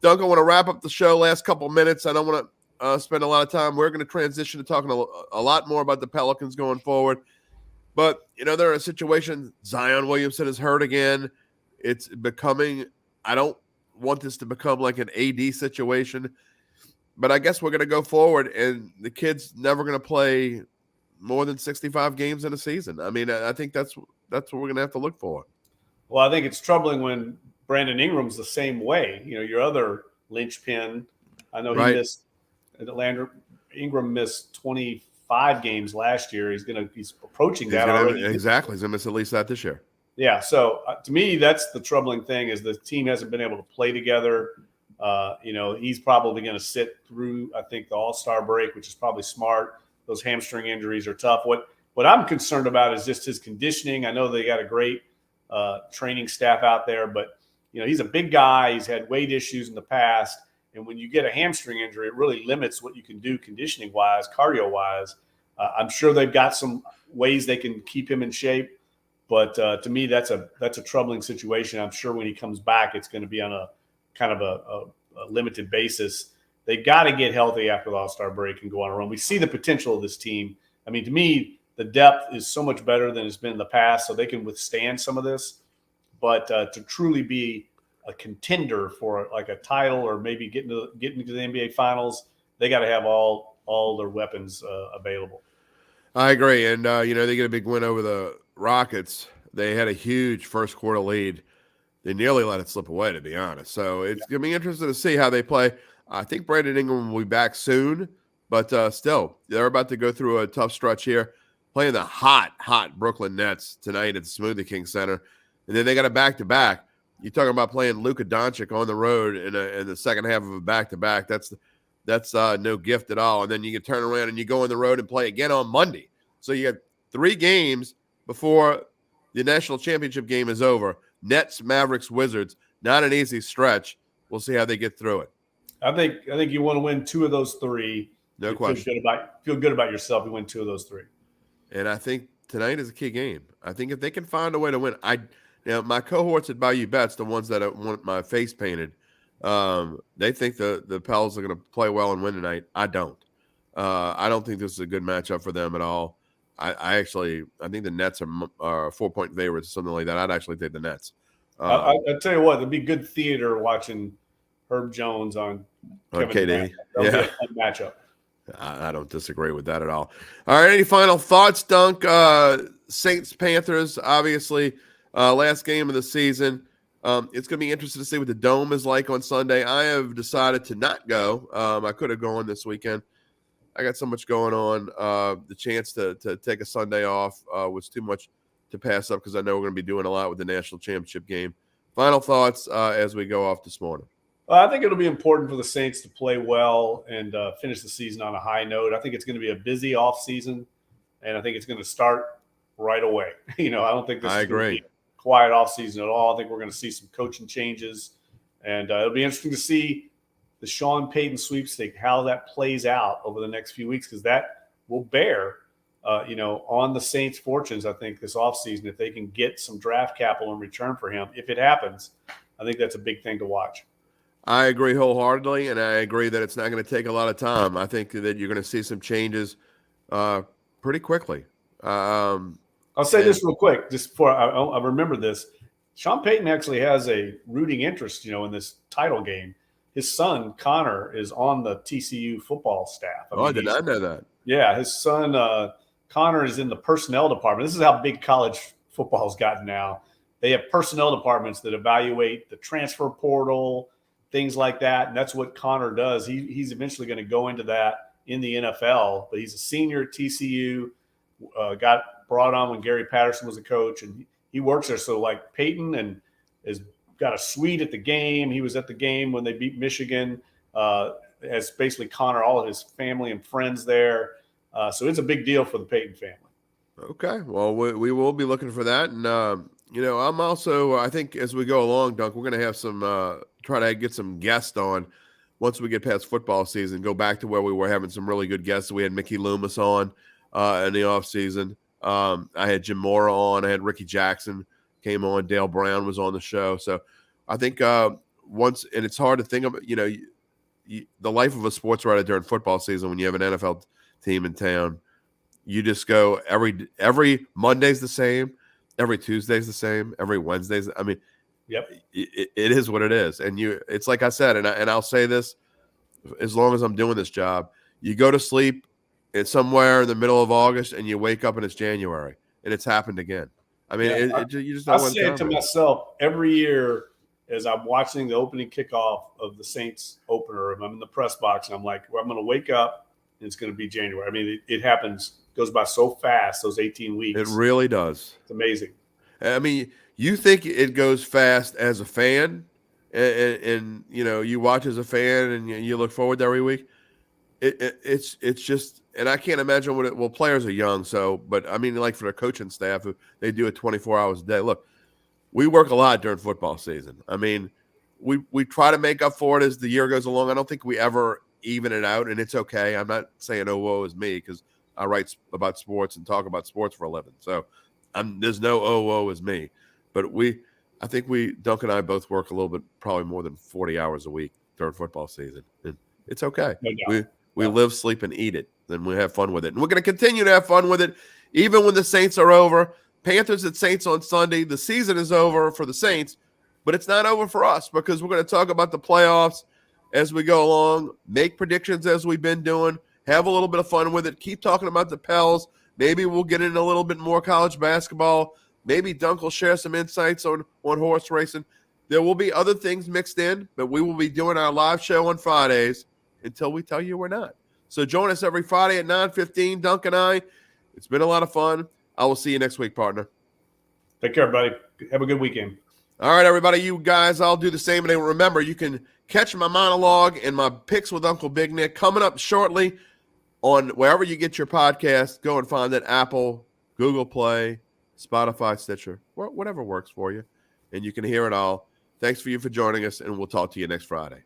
Duncan, I want to wrap up the show last couple minutes. I don't want to spend a lot of time. We're going to transition to talking a lot more about the Pelicans going forward. But, there are situations. Zion Williamson is hurt again. It's becoming – I don't want this to become like an AD situation. But I guess we're going to go forward, and the kid's never going to play more than 65 games in a season. I mean, I think that's what we're going to have to look for. Well, I think it's troubling when Brandon Ingram's the same way. Your other linchpin. I know he missed – Ingram missed 25 games last year. He's approaching that already. Exactly. He's going to miss at least that this year. Yeah. So to me, that's the troubling thing is the team hasn't been able to play together. He's probably going to sit through, I think, the All-Star break, which is probably smart. Those hamstring injuries are tough. What I'm concerned about is just his conditioning. I know they got a great training staff out there, but he's a big guy. He's had weight issues in the past. And when you get a hamstring injury, it really limits what you can do conditioning-wise, cardio-wise. I'm sure they've got some ways they can keep him in shape. But to me, that's a troubling situation. I'm sure when he comes back, it's going to be on a kind of a limited basis. They got to get healthy after the All-Star break and go on a run. We see the potential of this team. I mean, to me, the depth is so much better than it's been in the past, so they can withstand some of this. But to truly be a contender for like a title or maybe getting to the NBA Finals, they got to have all their weapons available. I agree, and they get a big win over the Rockets. They had a huge first quarter lead. They nearly let it slip away, to be honest. So it's going to be interesting to see how they play. I think Brandon Ingram will be back soon, but still, they're about to go through a tough stretch here, playing the hot Brooklyn Nets tonight at the Smoothie King Center. And then they got a back-to-back. You're talking about playing Luka Doncic on the road in the second half of a back-to-back. That's no gift at all. And then you can turn around and you go on the road and play again on Monday. So you got 3 games before the national championship game is over. Nets, Mavericks, Wizards. Not an easy stretch. We'll see how they get through it. I think you want to win 2 of those 3. No question. Feel good about yourself. You win 2 of those 3. And I think tonight is a key game. I think if they can find a way to win, my cohorts at Bayou Bets, the ones that want my face painted, they think the Pels are going to play well and win tonight. I don't. I don't think this is a good matchup for them at all. I think the Nets are 4-point favorites or something like that. I'd actually take the Nets. I tell you what, it'd be good theater watching Herb Jones on Kevin KD. That'll be a fun matchup. I don't disagree with that at all. All right, any final thoughts, Dunk? Saints, Panthers, obviously, last game of the season. It's going to be interesting to see what the Dome is like on Sunday. I have decided to not go. I could have gone this weekend. I got so much going on. The chance to take a Sunday off was too much to pass up because I know we're going to be doing a lot with the national championship game. Final thoughts as we go off this morning. I think it'll be important for the Saints to play well and finish the season on a high note. I think it's going to be a busy offseason, and I think it's going to start right away. I don't think this is going to be a quiet offseason at all. I think we're going to see some coaching changes, and it'll be interesting to see the Sean Payton sweepstake, how that plays out over the next few weeks, because that will bear, on the Saints' fortunes, I think, this offseason. If they can get some draft capital in return for him, if it happens, I think that's a big thing to watch. I agree wholeheartedly, and I agree that it's not going to take a lot of time. I think that you're going to see some changes pretty quickly. I'll say this real quick, just before I remember this. Sean Payton actually has a rooting interest, in this title game. His son, Connor, is on the TCU football staff. I did not know that. Yeah, his son, Connor, is in the personnel department. This is how big college football's gotten now. They have personnel departments that evaluate the transfer portal, things like that, and that's what Connor does. He's eventually going to go into that in the NFL, but he's a senior at TCU, got brought on when Gary Patterson was a coach, and he works there. So, like, Peyton and has got a suite at the game. He was at the game when they beat Michigan, as basically Connor, all of his family and friends there. So it's a big deal for the Peyton family. Okay, well, we will be looking for that, and I'm also, I think as we go along, Dunk, we're going to have some try to get some guests on once we get past football season, go back to where we were having some really good guests. We had Mickey Loomis on in the offseason. I had Jim Mora on. I had Ricky Jackson came on. Dale Brown was on the show. So I think once – and it's hard to think of, the life of a sports writer during football season when you have an NFL team in town. you just go every Monday's the same, every Tuesday's the same, every Wednesday's. I mean, yep, it is what it is. And it's like I said, and I'll say this as long as I'm doing this job, you go to sleep it's somewhere in the middle of August and you wake up and it's January and it's happened again. I mean, you just don't I say it to myself every year as I'm watching the opening kickoff of the Saints opener. I'm in the press box and I'm like, well, I'm going to wake up and it's going to be January. I mean, it happens, goes by so fast, those 18 weeks. It really does. It's amazing. I mean, you think it goes fast as a fan and you watch as a fan and you look forward to every week. It's just, and I can't imagine well, players are young. So, but I mean, like for the coaching staff, they do it 24 hours a day. Look, we work a lot during football season. I mean, we try to make up for it as the year goes along. I don't think we ever even it out, and it's okay. I'm not saying, oh, woe is me, because I write about sports and talk about sports for a living. So there's no, oh, woe is me. But I think Duncan and I both work a little bit, probably more than 40 hours a week during football season. And it's okay. We live, sleep, and eat it. Then we have fun with it. And we're going to continue to have fun with it, even when the Saints are over. Panthers at Saints on Sunday. The season is over for the Saints, but it's not over for us because we're going to talk about the playoffs as we go along, make predictions as we've been doing, have a little bit of fun with it, keep talking about the Pels. Maybe we'll get in a little bit more college basketball. Maybe Duncan will share some insights on horse racing. There will be other things mixed in, but we will be doing our live show on Fridays until we tell you we're not. So join us every Friday at 9:15. Duncan and I. It's been a lot of fun. I will see you next week, partner. Take care, buddy. Have a good weekend. All right, everybody. You guys, I'll do the same. And remember, you can catch my monologue and my picks with Uncle Big Nick coming up shortly on wherever you get your podcast. Go and find it, Apple, Google Play, Spotify, Stitcher, whatever works for you. And you can hear it all. Thanks for joining us, and we'll talk to you next Friday.